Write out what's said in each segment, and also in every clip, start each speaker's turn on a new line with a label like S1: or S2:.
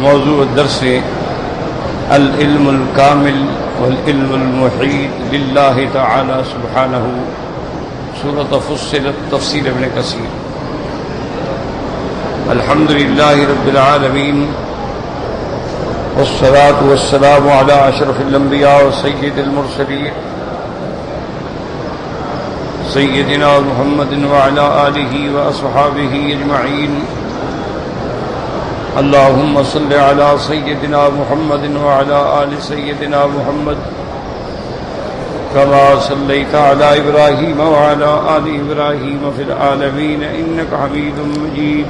S1: موضوع الدرس العلم الكامل والعلم المحيط لله تعالى سبحانه، سورة فصلت تفسير ابن كثير. الحمد لله رب العالمين، والصلاة والسلام على أشرف الأنبياء وسيد المرسلين سيدنا محمد وعلى آله وأصحابه أجمعين. اللهم صل على سيدنا محمد وعلى آل سيدنا محمد كما صليت على إبراهيم وعلى آل إبراهيم في العالمين إنك حميد مجيد.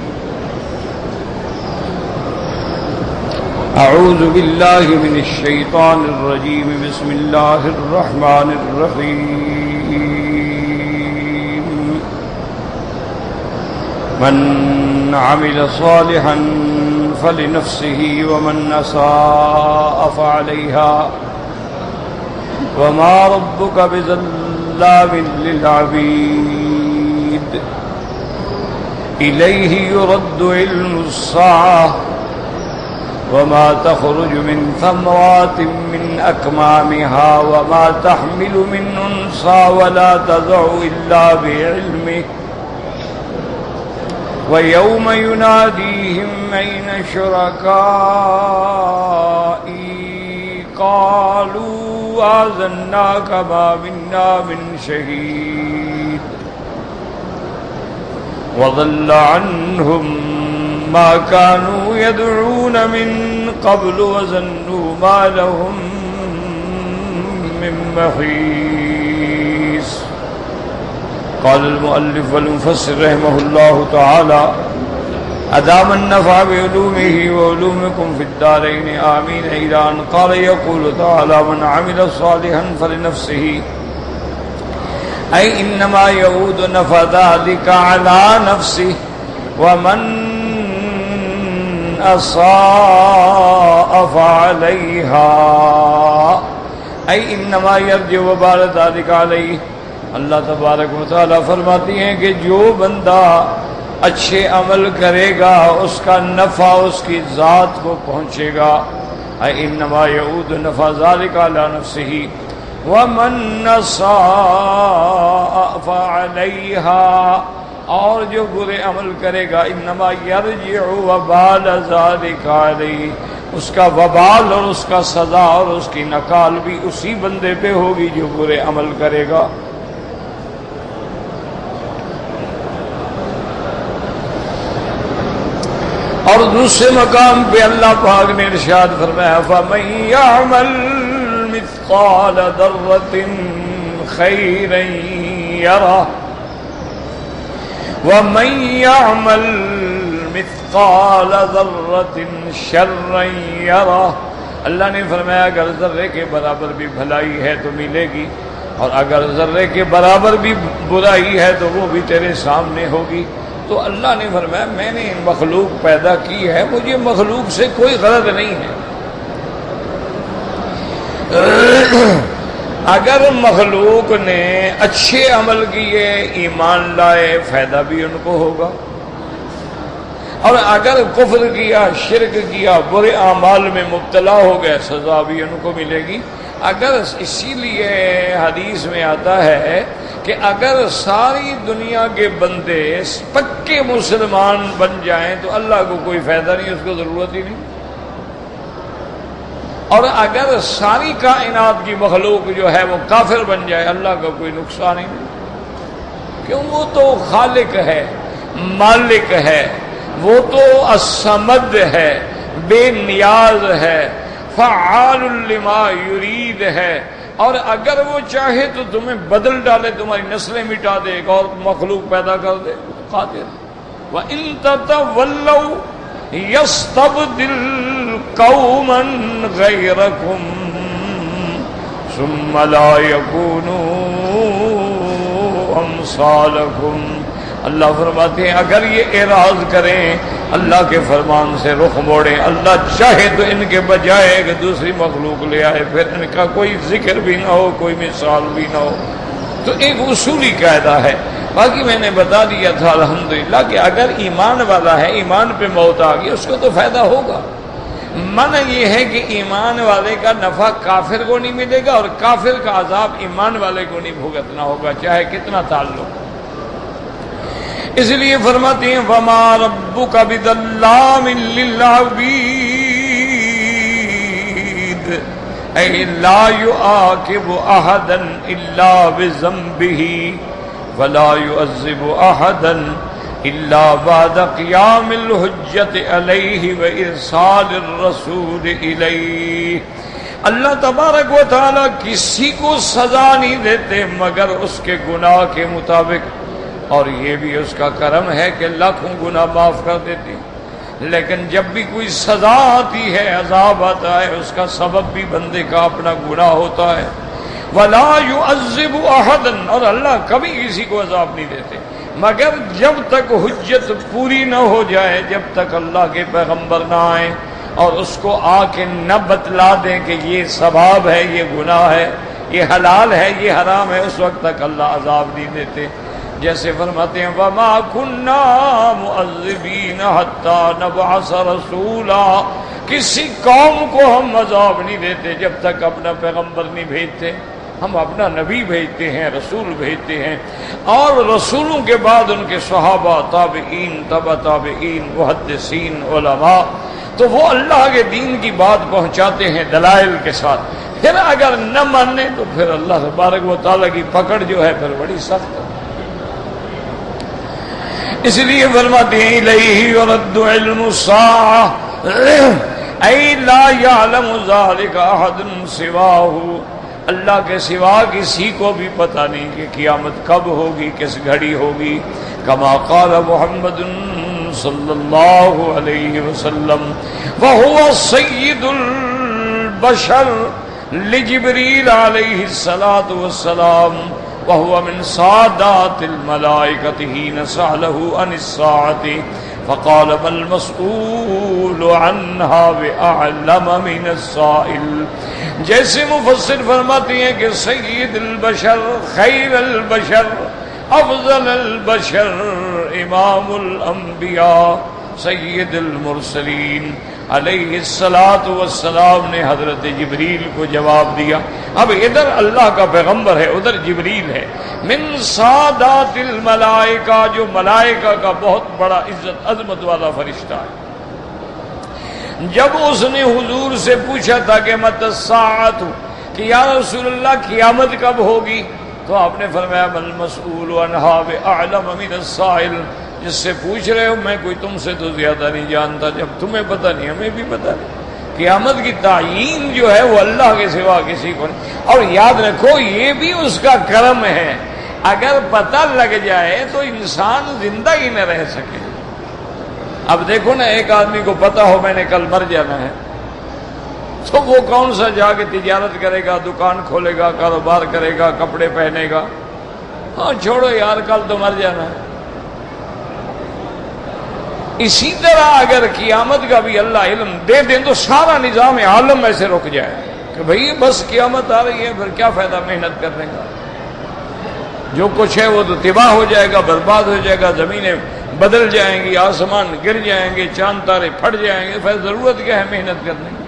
S1: أعوذ بالله من الشيطان الرجيم. بسم الله الرحمن الرحيم. من عمل صالحا فلنفسه ومن أساء فعليها وما ربك بظلام للعبيد. إليه يرد علم الساعة وما تخرج من ثمرات من أكمامها وما تحمل من أنثى ولا تضع إلا بعلمه ويوم يناديهم أين شركائي قالوا آذناك ما منا من شهيد وضل عنهم ما كانوا يدعون من قبل وظنوا ما لهم من محيص. قال المؤلف والمفسر رحمه الله تعالى: أدام النفع بعلومه وعلومكم في الدارين آمين. إلى أن قال يقول تعالى: من عمل صالحا فلنفسه، أي إنما يعود نفع ذلك على نفسه، ومن أساء فعليها، أي إنما يرجع وبال ذلك عليه. اللہ تبارک و تعالیٰ فرماتی ہیں کہ جو بندہ اچھے عمل کرے گا اس کا نفع اس کی ذات کو پہنچے گا. انما یعود نفع ذلک علی نفسہ ومن اساء فعلیہا، اور جو برے عمل کرے گا انما یرجع وبال ذلک علیہ، اس کا وبال اور اس کا سزا اور اس کی نکال بھی اسی بندے پہ ہوگی جو برے عمل کرے گا. اور دوسرے مقام پہ اللہ پاک نے ارشاد فرمایا: فَمَن يَعْمَلْ مِثْقَالَ ذَرَّةٍ خَيْرًا يَرَهُ وَمَن يَعْمَلْ مِثْقَالَ ذَرَّةٍ شَرًّا يَرَهُ. اللہ نے فرمایا اگر ذرے کے برابر بھی بھلائی ہے تو ملے گی، اور اگر ذرے کے برابر بھی برائی ہے تو وہ بھی تیرے سامنے ہوگی. تو اللہ نے فرمایا میں نے مخلوق پیدا کی ہے، مجھے مخلوق سے کوئی غرض نہیں ہے. اگر مخلوق نے اچھے عمل کیے، ایمان لائے، فائدہ بھی ان کو ہوگا، اور اگر کفر کیا، شرک کیا، برے اعمال میں مبتلا ہو گئے، سزا بھی ان کو ملے گی. اگر اسی لیے حدیث میں آتا ہے کہ اگر ساری دنیا کے بندے پکے مسلمان بن جائیں تو اللہ کو کوئی فائدہ نہیں، اس کو ضرورت ہی نہیں. اور اگر ساری کائنات کی مخلوق جو ہے وہ کافر بن جائے، اللہ کا کوئی نقصان ہی نہیں، کیوں؟ وہ تو خالق ہے، مالک ہے، وہ تو الصمد ہے، بے نیاز ہے، فعال لما یرید ہے. اور اگر وہ چاہے تو تمہیں بدل ڈالے، تمہاری نسلیں مٹا دے، ایک اور مخلوق پیدا کر دے، قادر. وَإِن تَتَوَلَّوْا يَسْتَبْدِلْ قَوْمًا غَيْرَكُمْ ثُمَّ لَا يَكُونُوا أَمْثَالَكُمْ. اللہ فرماتے ہیں اگر یہ اعراض کریں، اللہ کے فرمان سے رخ موڑیں، اللہ چاہے تو ان کے بجائے کہ دوسری مخلوق لے آئے، پھر ان کا کوئی ذکر بھی نہ ہو، کوئی مثال بھی نہ ہو. تو ایک اصولی قاعدہ ہے. باقی میں نے بتا دیا تھا الحمدللہ کہ اگر ایمان والا ہے، ایمان پہ موت آ گئی، اس کو تو فائدہ ہوگا. منع یہ ہے کہ ایمان والے کا نفع کافر کو نہیں ملے گا اور کافر کا عذاب ایمان والے کو نہیں بھگتنا ہوگا، چاہے کتنا تعلق۔ اس لیے فرماتے ہیں وَمَا رَبُّكَ بِظَلَّامٍ لِّلْعَبِيدِ اے لا يُعَاقِبُ أَحَدًا إِلَّا بِذَنبِهِ وَلَا يُعَذِّبُ أَحَدًا إِلَّا بَعْدَ قِيَامِ الْحُجَّةِ عَلَيْهِ وَإِرْسَالِ الرَّسُولِ إِلَيْهِ۔ اللہ تبارک و تعالی کسی کو سزا نہیں دیتے مگر اس کے گناہ کے مطابق، اور یہ بھی اس کا کرم ہے کہ لاکھوں گناہ معاف کر دیتے ہیں، لیکن جب بھی کوئی سزا آتی ہے، عذاب آتا ہے، اس کا سبب بھی بندے کا اپنا گناہ ہوتا ہے۔ وَلَا يُعَذِّبُ أَحَدًا، اور اللہ کبھی کسی کو عذاب نہیں دیتے مگر جب تک حجت پوری نہ ہو جائے، جب تک اللہ کے پیغمبر نہ آئیں اور اس کو آ کے نہ بتلا دیں کہ یہ ثواب ہے، یہ گناہ ہے، یہ حلال ہے، یہ حرام ہے، اس وقت تک اللہ عذاب نہیں دیتے۔ جیسے فرماتے ہیں وَمَا كُنَّا مُعَذِّبِينَ حَتَّى نَبْعَثَ رَسُولًا، کسی قوم کو ہم عذاب نہیں دیتے جب تک اپنا پیغمبر نہیں بھیجتے۔ ہم اپنا نبی بھیجتے ہیں، رسول بھیجتے ہیں، اور رسولوں کے بعد ان کے صحابہ، تابعین، تبع تابعین، محدثین، علماء، تو وہ اللہ کے دین کی بات پہنچاتے ہیں دلائل کے ساتھ۔ پھر اگر نہ مانے تو پھر اللہ تبارک و تعالیٰ کی پکڑ جو ہے پھر بڑی سخت ہے۔ اس لیے فرماتے ہیں الیہ یرد علم الساعہ ای لا یعلم ذلک احد سواہ، اللہ کے سوا کسی کو بھی پتہ نہیں کہ قیامت کب ہوگی، کس گھڑی ہوگی۔ کما قال محمد صلی اللہ علیہ وسلم وہو سید البشر لجبریل علیہ الصلاۃ والسلام وهو من سادات الملائکۃ حین سألہ عن الساعۃ فقال ما المسئول عنها بأعلم من السائل۔ جیسے مفسر فرماتے ہیں کہ سید البشر، خیر البشر، افضل البشر، امام الانبیاء، سید المرسلین علیہ الصلاۃ والسلام نے حضرت جبریل کو جواب دیا۔ اب ادھر اللہ کا پیغمبر ہے، ادھر جبریل ہے، من سادات الملائکہ، جو ملائکہ کا بہت بڑا عزت عظمت والا فرشتہ ہے۔ جب اس نے حضور سے پوچھا تھا کہ متی الساعۃ، کہ یا رسول اللہ قیامت کب ہوگی، تو آپ نے فرمایا ما المسئول عنہا بأعلم من السائل، جس سے پوچھ رہے ہو میں کوئی تم سے تو زیادہ نہیں جانتا، جب تمہیں پتہ نہیں ہمیں بھی پتہ نہیں۔ قیامت کی تعیین جو ہے وہ اللہ کے سوا کسی کو نہیں۔ اور یاد رکھو یہ بھی اس کا کرم ہے، اگر پتہ لگ جائے تو انسان زندہ ہی نہ رہ سکے۔ اب دیکھو نا، ایک آدمی کو پتہ ہو میں نے کل مر جانا ہے، تو وہ کون سا جا کے تجارت کرے گا، دکان کھولے گا، کاروبار کرے گا، کپڑے پہنے گا؟ ہاں چھوڑو یار کل تو مر جانا ہے۔ اسی طرح اگر قیامت کا بھی اللہ علم دے دیں تو سارا نظام عالم ایسے رک جائے کہ بھئی بس قیامت آ رہی ہے، پھر کیا فائدہ محنت کرنے کا، جو کچھ ہے وہ تو تباہ ہو جائے گا، برباد ہو جائے گا، زمینیں بدل جائیں گی، آسمان گر جائیں گے، چاند تارے پھٹ جائیں گے، پھر ضرورت کیا ہے محنت کرنے کی؟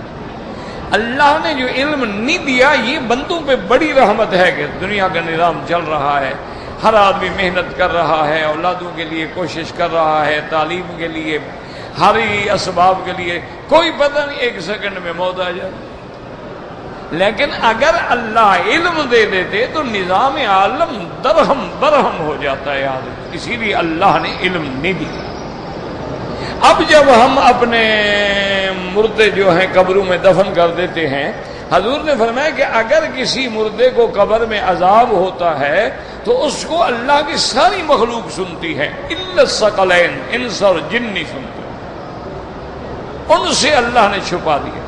S1: اللہ نے جو علم نہیں دیا، یہ بندوں پہ بڑی رحمت ہے کہ دنیا کا نظام چل رہا ہے، ہر آدمی محنت کر رہا ہے، اولادوں کے لیے کوشش کر رہا ہے، تعلیم کے لیے، ہر اسباب کے لیے، کوئی پتہ نہیں ایک سیکنڈ میں موت آ جائے۔ لیکن اگر اللہ علم دے دیتے تو نظام عالم درہم برہم ہو جاتا ہے آدمی، اسی لیے اللہ نے علم نہیں دیا۔ اب جب ہم اپنے مردے جو ہیں قبروں میں دفن کر دیتے ہیں، حضور نے فرمایا کہ اگر کسی مردے کو قبر میں عذاب ہوتا ہے تو اس کو اللہ کی ساری مخلوق سنتی ہے، الا الثقلین، انس اور جن نہیں سنتے، ان سے اللہ نے چھپا دیا۔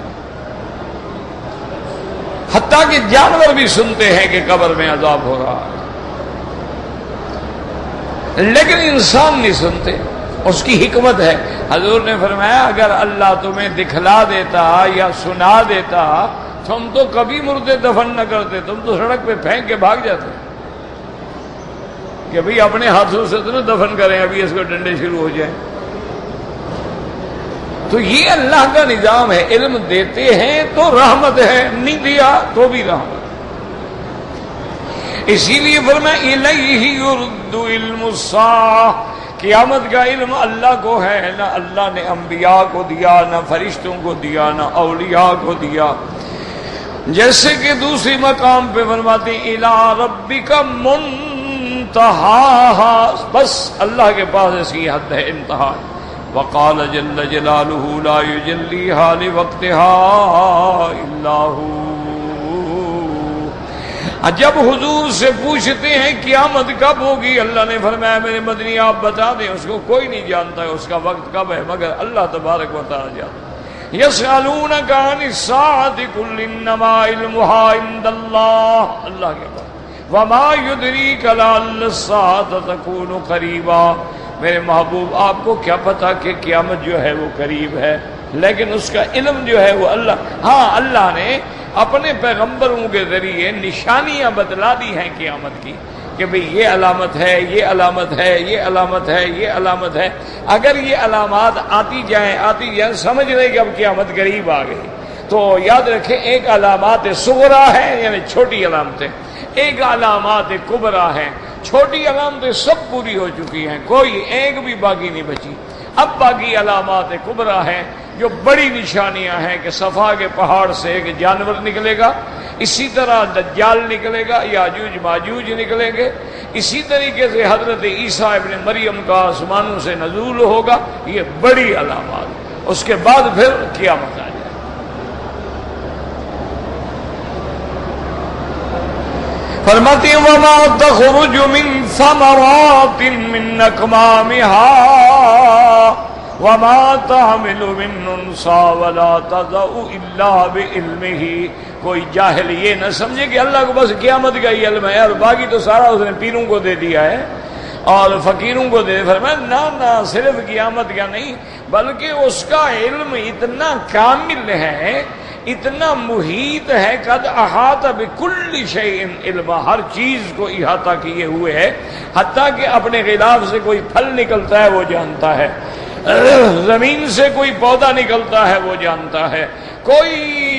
S1: حتیٰ کہ جانور بھی سنتے ہیں کہ قبر میں عذاب ہو رہا ہے، لیکن انسان نہیں سنتے۔ اس کی حکمت ہے، حضور نے فرمایا اگر اللہ تمہیں دکھلا دیتا یا سنا دیتا تم تو کبھی مردے دفن نہ کرتے، تم تو سڑک پہ پھینک کے بھاگ جاتے کہ بھئی اپنے ہاتھوں سے تو نہ دفن کریں، ابھی اس کو ڈنڈے شروع ہو جائیں۔ تو یہ اللہ کا نظام ہے، علم دیتے ہیں تو رحمت ہے، نہیں دیا تو بھی رحمت۔ اسی لیے فرمایا الیہ یرد علم الساعہ، قیامت کا علم اللہ کو ہے، نہ اللہ نے انبیاء کو دیا، نہ فرشتوں کو دیا، نہ اولیاء کو دیا۔ جیسے کہ دوسری مقام پہ فرماتے ہیں الی ربک منتہاہا، بس اللہ کے پاس اس کی حد ہے، انتہا۔ وقال جل جلالہ لا یجلیہا لوقتہا الا ہو۔ جب حضور سے پوچھتے ہیں قیامت کب ہوگی، اللہ نے فرمایا میرے مدنی آپ بتا دیں، اس کو کوئی نہیں جانتا ہے اس کا وقت کب ہے مگر اللہ تبارک و تعالی جانتا۔ یسألونک عن الساعۃ قل انما علمها عند اللہ، اللہ کے پاس۔ وما یدریک لعل الساعۃ تکون قریبا، میرے محبوب آپ کو کیا پتا کہ قیامت جو ہے وہ قریب ہے، لیکن اس کا علم جو ہے وہ اللہ، ہاں اللہ نے اپنے پیغمبروں کے ذریعے نشانیاں بتلا دی ہیں قیامت کی کہ بھئی یہ علامت ہے، یہ علامت ہے، یہ علامت ہے، یہ علامت ہے۔ اگر یہ علامات آتی جائیں سمجھ رہے کہ اب قیامت قریب آ گئی، تو یاد رکھیں ایک علامات صغرا ہے یعنی چھوٹی علامتیں، ایک علامات کبرا ہے۔ چھوٹی علامتیں سب پوری ہو چکی ہیں، کوئی ایک بھی باقی نہیں بچی۔ اب باقی علامات کبرا ہیں جو بڑی نشانیاں ہیں کہ صفا کے پہاڑ سے ایک جانور نکلے گا، اسی طرح دجال نکلے گا، یاجوج ماجوج نکلیں گے، اسی طریقے سے حضرت عیسیٰ ابن مریم کا آسمانوں سے نزول ہوگا، یہ بڑی علامات۔ اس کے بعد پھر قیامت آ جائے۔ فرماتے ہیں وما تخرج من ثمرات من اکمامها وما تحمل من انثى ولا تضع الا بعلمه۔ کوئی جاہل یہ نہ سمجھے کہ اللہ کو بس قیامت کا ہی علم ہے اور باقی تو سارا اس نے پیروں کو دے دیا ہے اور فقیروں کو دے۔ فرمایا نہ صرف قیامت کا نہیں بلکہ اس کا علم اتنا کامل ہے، اتنا محیط ہے، قد احاط بکل شیء علما، ہر چیز کو احاطہ کیے ہوئے ہے، حتیٰ کہ اپنے غلاف سے کوئی پھل نکلتا ہے وہ جانتا ہے، زمین سے کوئی پودا نکلتا ہے وہ جانتا ہے، کوئی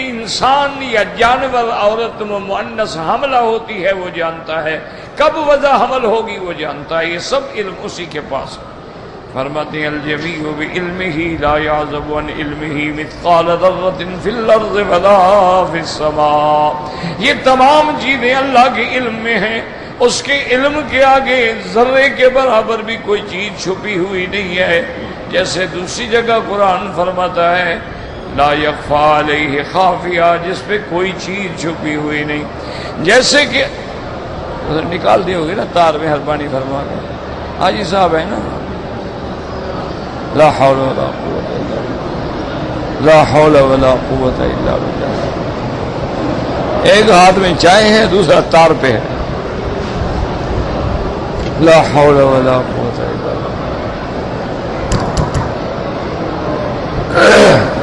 S1: انسان یا جانور عورت مؤنث حاملہ ہوتی ہے وہ جانتا ہے، کب وضع حمل ہوگی وہ جانتا ہے، یہ سب علم اسی کے پاس ہے۔ فرماتے ہیں الجمیع بعلمہ لا یعزب عن علمہ مثقال ذرۃ فی الارض ولا فی السماء، یہ تمام چیزیں اللہ کے علم میں ہیں، اس کے علم کے آگے ذرے کے برابر بھی کوئی چیز چھپی ہوئی نہیں ہے۔ جیسے دوسری جگہ قرآن فرماتا ہے لا یخفی علیہ خافیہ، جس پہ کوئی چیز چھپی ہوئی نہیں۔ جیسے کہ نکال دی ہوگی نا تار، مہربانی فرما کر، حاجی صاحب ہے نا، لا حول ولا قوت الا باللہ، لا حول ولا قوت الا باللہ۔ ایک ہاتھ میں چائے ہے دوسرا تار پہ ہے، لا حول ولا قوت الا باللہ۔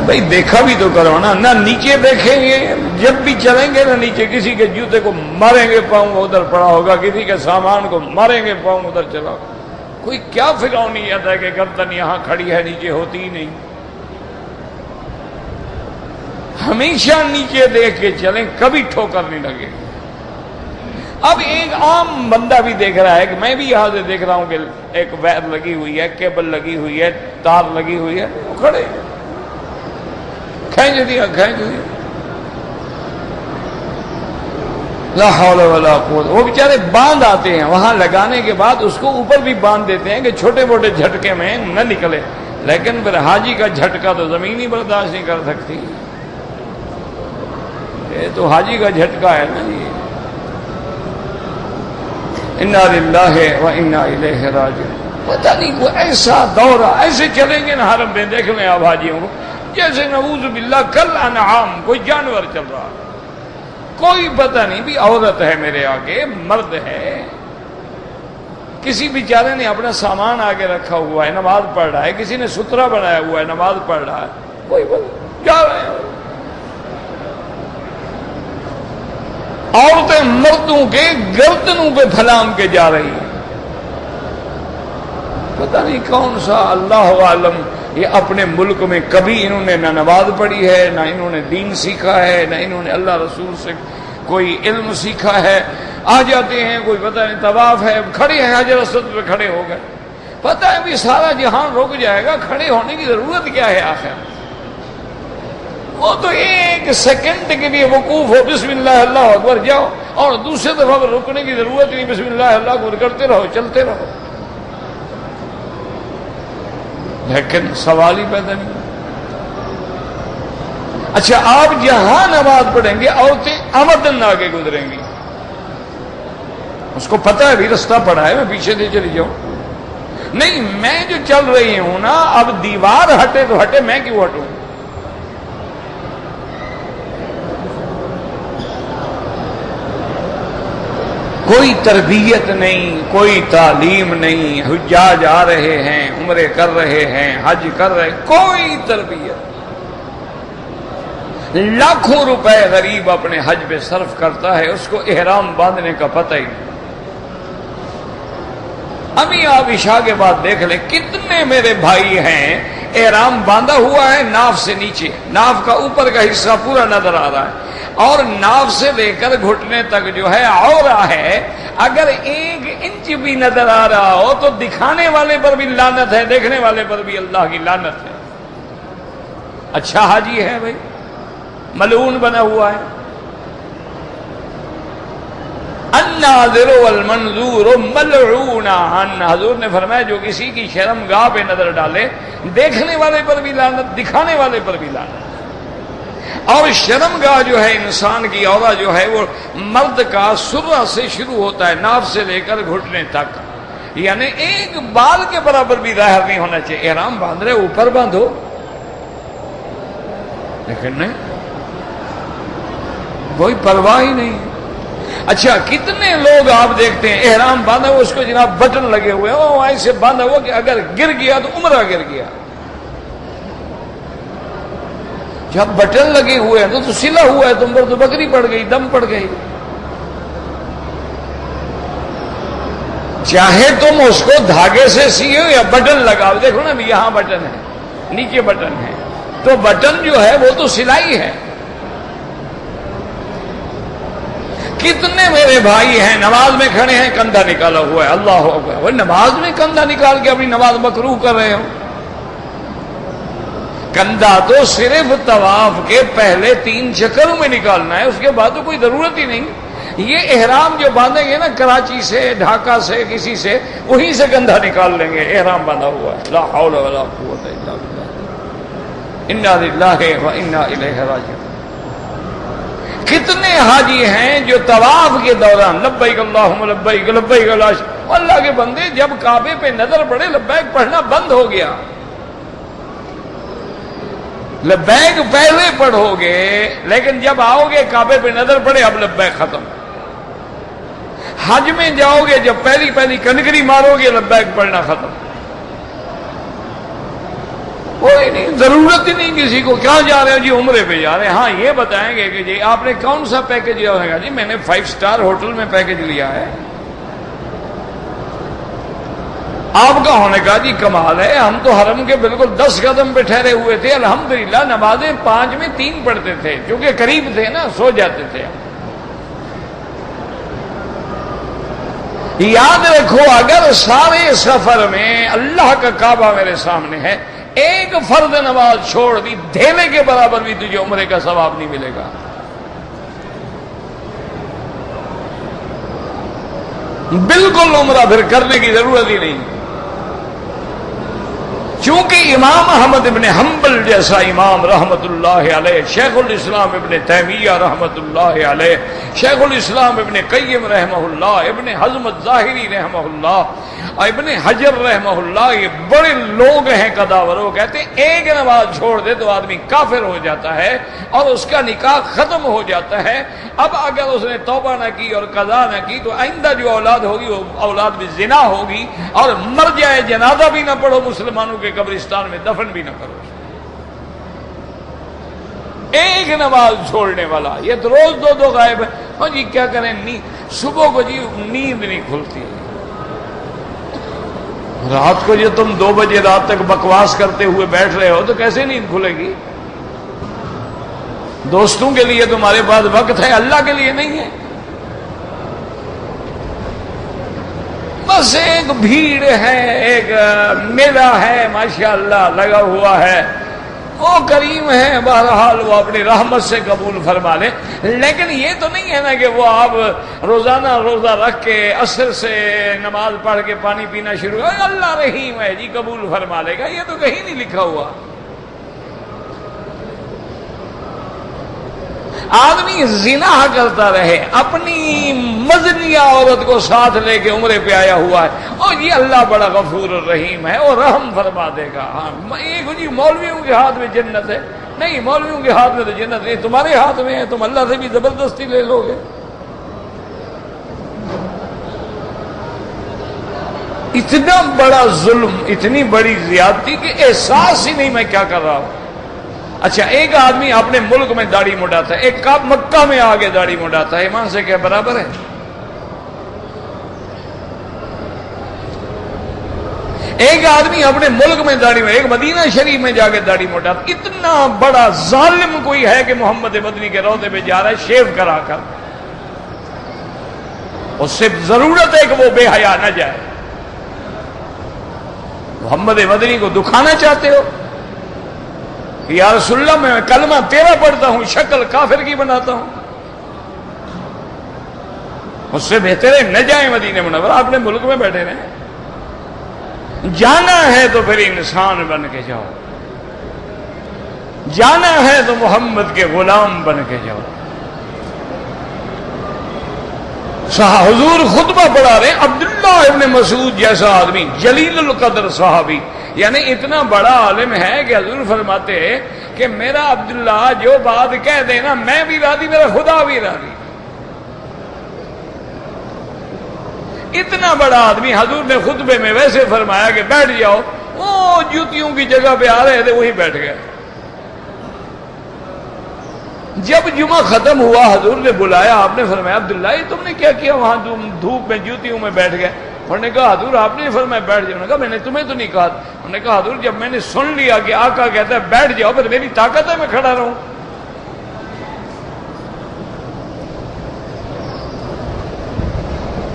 S1: بھائی دیکھا بھی تو کرو نا، نہ نیچے دیکھیں گے جب بھی چلیں گے نہ نیچے، کسی کے جوتے کو ماریں گے پاؤں ادھر پڑا ہوگا، کسی کے سامان کو ماریں گے پاؤں ادھر چلا ہوگا۔ کوئی کیا فرعونیت ہے کہ گردن یہاں کھڑی ہے نیچے ہوتی ہی نہیں، ہمیشہ نیچے دیکھ کے چلیں، کبھی ٹھوکر نہیں لگے۔ اب ایک عام بندہ بھی دیکھ رہا ہے کہ میں بھی یہاں سے دیکھ رہا ہوں کہ ایک وائر لگی ہوئی ہے، کیبل لگی ہوئی ہے، تار لگی ہوئی ہے، وہ کھڑے کھینچ دیا۔ لا حول ولا قوت۔ وہ بیچارے باندھ آتے ہیں، وہاں لگانے کے بعد اس کو اوپر بھی باندھ دیتے ہیں کہ چھوٹے موٹے جھٹکے میں نہ نکلے، لیکن پھر حاجی کا جھٹکا تو زمین ہی برداشت نہیں کر سکتی، یہ تو حاجی کا جھٹکا ہے نا یہ۔ انا للہ و انا الیہ راجعون۔ پتہ نہیں کوئی ایسا دور، ایسے چلیں گے نا حرم میں، دیکھ لیں آپ حاجیوں کو جیسے نعوذ باللہ کل انعام، کوئی جانور چل رہا، کوئی پتہ نہیں بھی عورت ہے میرے آگے، مرد ہے، کسی بیچارے نے اپنا سامان آگے رکھا ہوا ہے نماز پڑھ رہا ہے، کسی نے سترا بنایا ہوا ہے نماز پڑھ رہا ہے، کوئی جا رہے ہیں۔ عورتیں مردوں کے گردنوں پہ پھلام کے جا رہی ہیں، پتہ نہیں کون سا اللہ عالم یہ اپنے ملک میں کبھی انہوں نے نہ نماز پڑھی ہے، نہ انہوں نے دین سیکھا ہے، نہ انہوں نے اللہ رسول سے کوئی علم سیکھا ہے. آ جاتے ہیں کوئی پتہ نہیں طواف ہے، کھڑے ہیں حجر اسود پہ کھڑے ہو گئے. پتہ ہے بھی سارا جہان رک جائے گا، کھڑے ہونے کی ضرورت کیا ہے آخر؟ وہ تو ایک سیکنڈ کے لیے وقوف ہو، بسم اللہ اللہ اکبر جاؤ، اور دوسرے دفعہ رکنے کی ضرورت نہیں، بسم اللہ اللہ اکبر کرتے رہو، چلتے رہو. لیکن سوال ہی پیدا نہیں. اچھا آپ جہاں نماز پڑھیں گے عورتیں آمدن آگے گزریں گی، اس کو پتہ ہے بھی رستہ پڑا ہے، میں پیچھے دے چلی جاؤں. نہیں میں جو چل رہی ہوں نا، اب دیوار ہٹے تو ہٹے، میں کیوں ہٹوں؟ کوئی تربیت نہیں، کوئی تعلیم نہیں. حجاج آ رہے ہیں، عمرے کر رہے ہیں، حج کر رہے ہیں، کوئی تربیت. لاکھوں روپے غریب اپنے حج پہ صرف کرتا ہے، اس کو احرام باندھنے کا پتہ ہی نہیں. ابھی آپ عشاء کے بعد دیکھ لیں کتنے میرے بھائی ہیں احرام باندھا ہوا ہے ناف سے نیچے، ناف کا اوپر کا حصہ پورا نظر آ رہا ہے، اور ناف سے لے کر گھٹنے تک جو ہے عورہ ہے. اگر 1 انچ بھی نظر آ رہا ہو تو دکھانے والے پر بھی لعنت ہے، دیکھنے والے پر بھی اللہ کی لعنت ہے. اچھا حاجی ہے بھائی، ملعون بنا ہوا ہے. الناظر والمنظور ملعون عن، حضور نے فرمایا جو کسی کی شرمگاہ پہ نظر ڈالے، دیکھنے والے پر بھی لعنت، دکھانے والے پر بھی لعنت. اور شرمگاہ جو ہے انسان کی عورت جو ہے وہ مرد کا سرہ سے شروع ہوتا ہے، ناف سے لے کر گھٹنے تک، یعنی ایک بال کے برابر بھی ظاہر نہیں ہونا چاہیے. احرام باندھ رہے اوپر باندھو، لیکن نہیں، کوئی پرواہ ہی نہیں. اچھا کتنے لوگ آپ دیکھتے ہیں احرام باندھا ہوا، اس کو جناب بٹن لگے ہوئے ہیں، وہ ایسے باندھا ہوا کہ اگر گر گیا تو عمرہ گر گیا. جب بٹن لگے ہوئے ہیں تو سلا ہوا ہے، تم پر تو بکری پڑ گئی، دم پڑ گئی. چاہے تم اس کو دھاگے سے سیو یا بٹن لگاؤ، دیکھو نا یہاں بٹن ہے، نیچے بٹن ہے، تو بٹن جو ہے وہ تو سلائی ہے. کتنے میرے بھائی ہیں نماز میں کھڑے ہیں، کندھا نکالا ہوا ہے، اللہ اکبر. وہ نماز میں کندھا نکال کے اپنی نماز مکروہ کر رہے ہو. کندھا تو صرف طواف کے پہلے 3 چکروں میں نکالنا ہے، اس کے بعد تو کوئی ضرورت ہی نہیں. یہ احرام جو باندھیں گے نا کراچی سے، ڈھاکہ سے، کسی سے، وہیں سے کندھا نکال لیں گے، احرام باندھا ہوا ہے. لا حول ولا قوت الا باللہ، انا للہ و انا الیہ راجعون. کتنے حاجی ہیں جو طواف کے دوران لبیک اللہم لبیک لبیک لا شریک، اللہ کے بندے جب کعبے پہ نظر پڑے لبیک پڑھنا بند ہو گیا. لبیک پہلے پڑھو گے، لیکن جب آؤ گے کعبے پہ نظر پڑے اب لبیک ختم. حج میں جاؤ گے جب پہلی کنکری مارو گے لبیک پڑھنا ختم. کوئی نہیں، ضرورت ہی نہیں کسی کو. کیا جا رہے ہو جی؟ عمرے پہ جا رہے ہیں. ہاں یہ بتائیں گے کہ جی آپ نے کون سا پیکج لیا ہوگا؟ جی میں نے 5 سٹار ہوٹل میں پیکج لیا ہے. آپ کا ہونے کا جی کمال ہے، ہم تو حرم کے بالکل 10 قدم پہ ٹھہرے ہوئے تھے، الحمدللہ نمازیں 5 میں 3 پڑھتے تھے، کیونکہ قریب تھے نا، سو جاتے تھے. یاد رکھو اگر سارے سفر میں اللہ کا کعبہ میرے سامنے ہے، ایک فرض نماز چھوڑ دی، دھیلے کے برابر بھی تجھے عمرے کا ثواب نہیں ملے گا. بالکل عمرہ پھر کرنے کی ضرورت ہی نہیں. چونکہ امام احمد ابن حنبل جیسا امام رحمت اللہ علیہ، شیخ الاسلام ابن تیمیہ رحمت اللہ علیہ، شیخ الاسلام ابن قیم رحمہ اللہ، ابن حزم الظاہری رحمہ اللہ، ابن حجر رحمہ اللہ، یہ بڑے لوگ ہیں قداور. وہ کہتے ہیں ایک نماز چھوڑ دے تو آدمی کافر ہو جاتا ہے اور اس کا نکاح ختم ہو جاتا ہے. اب اگر اس نے توبہ نہ کی اور قضا نہ کی تو آئندہ جو اولاد ہوگی وہ اولاد بھی زنا ہوگی، اور مر جائے جنازہ بھی نہ پڑھو، مسلمانوں کے قبرستان میں دفن بھی نہ کرو. ایک نماز چھوڑنے والا، یہ تو روز 2 غائب ہے. ہاں جی کیا کریں، صبح کو جی نیند نہیں کھلتی. رات کو جو تم 2 بجے رات تک بکواس کرتے ہوئے بیٹھ رہے ہو تو کیسے نیند کھلے گی؟ دوستوں کے لیے تمہارے پاس وقت ہے، اللہ کے لیے نہیں ہے۔ بس ایک بھیڑ ہے، ایک میلہ ہے ماشاءاللہ لگا ہوا ہے، وہ کریم ہے، بہرحال وہ اپنی رحمت سے قبول فرما لے۔ لیکن یہ تو نہیں ہے نا کہ وہ آپ روزانہ روزہ رکھ کے عصر سے نماز پڑھ کے پانی پینا شروع ہو، اللہ رحیم ہے جی قبول فرما لے گا، یہ تو کہیں نہیں لکھا ہوا۔ آدمی زنا کرتا رہے، اپنی مزنیہ عورت کو ساتھ لے کے عمرے پہ آیا ہوا ہے، اور یہ اللہ بڑا غفور الرحیم ہے اور رحم فرما دے گا۔ ہاں ایک جی مولویوں کے ہاتھ میں جنت ہے، نہیں مولویوں کے ہاتھ میں تو جنت نہیں، تمہارے ہاتھ میں ہے، تم اللہ سے بھی زبردستی لے لو گے۔ اتنا بڑا ظلم، اتنی بڑی زیادتی کہ احساس ہی نہیں میں کیا کر رہا ہوں۔ اچھا ایک آدمی اپنے ملک میں داڑھی مڈاتا ہے، ایک مکہ میں آگے داڑھی مڈاتا ہے، ایمان سے کیا برابر ہے؟ ایک آدمی اپنے ملک میں داڑھی میں، ایک مدینہ شریف میں جا کے داڑھی مڈاتا ہے۔ اتنا بڑا ظالم کوئی ہے کہ محمد مدنی کے روضے پہ جا رہا ہے شیو کرا کر، اس سے ضرورت ہے کہ وہ بے حیا نہ جائے۔ محمد مدنی کو دکھانا چاہتے ہو؟ یا رسول اللہ میں کلمہ تیرا پڑھتا ہوں، شکل کافر کی بناتا ہوں، اس سے بہتر ہے نہ جائیں مدینہ منورہ، اپنے ملک میں بیٹھے رہیں۔ جانا ہے تو پھر انسان بن کے جاؤ، جانا ہے تو محمد کے غلام بن کے جاؤ۔ حضور خطبہ پڑھا رہے، عبداللہ ابن مسعود جیسا آدمی، جلیل القدر صحابی، یعنی اتنا بڑا عالم ہے کہ حضور فرماتے ہیں کہ میرا عبداللہ جو بات کہہ دے نا میں بھی راضی، میرا خدا بھی راضی۔ اتنا بڑا آدمی، حضور نے خطبے میں ویسے فرمایا کہ بیٹھ جاؤ، وہ جوتیوں کی جگہ پہ آ رہے تھے وہی بیٹھ گئے۔ جب جمعہ ختم ہوا حضور نے بلایا، آپ نے فرمایا عبداللہ یہ تم نے کیا کیا وہاں تم دھوپ میں جوتیوں میں بیٹھ گئے؟ انہوں نے کہا حضور آپ نے فرمایا بیٹھ جاؤ۔ انہوں نے کہا میں نے تمہیں تو نہیں کہا۔ انہوں نے کہا حضور جب میں نے سن لیا کہ آقا کہتا ہے بیٹھ جاؤ، پھر میری طاقت ہے میں کھڑا رہوں؟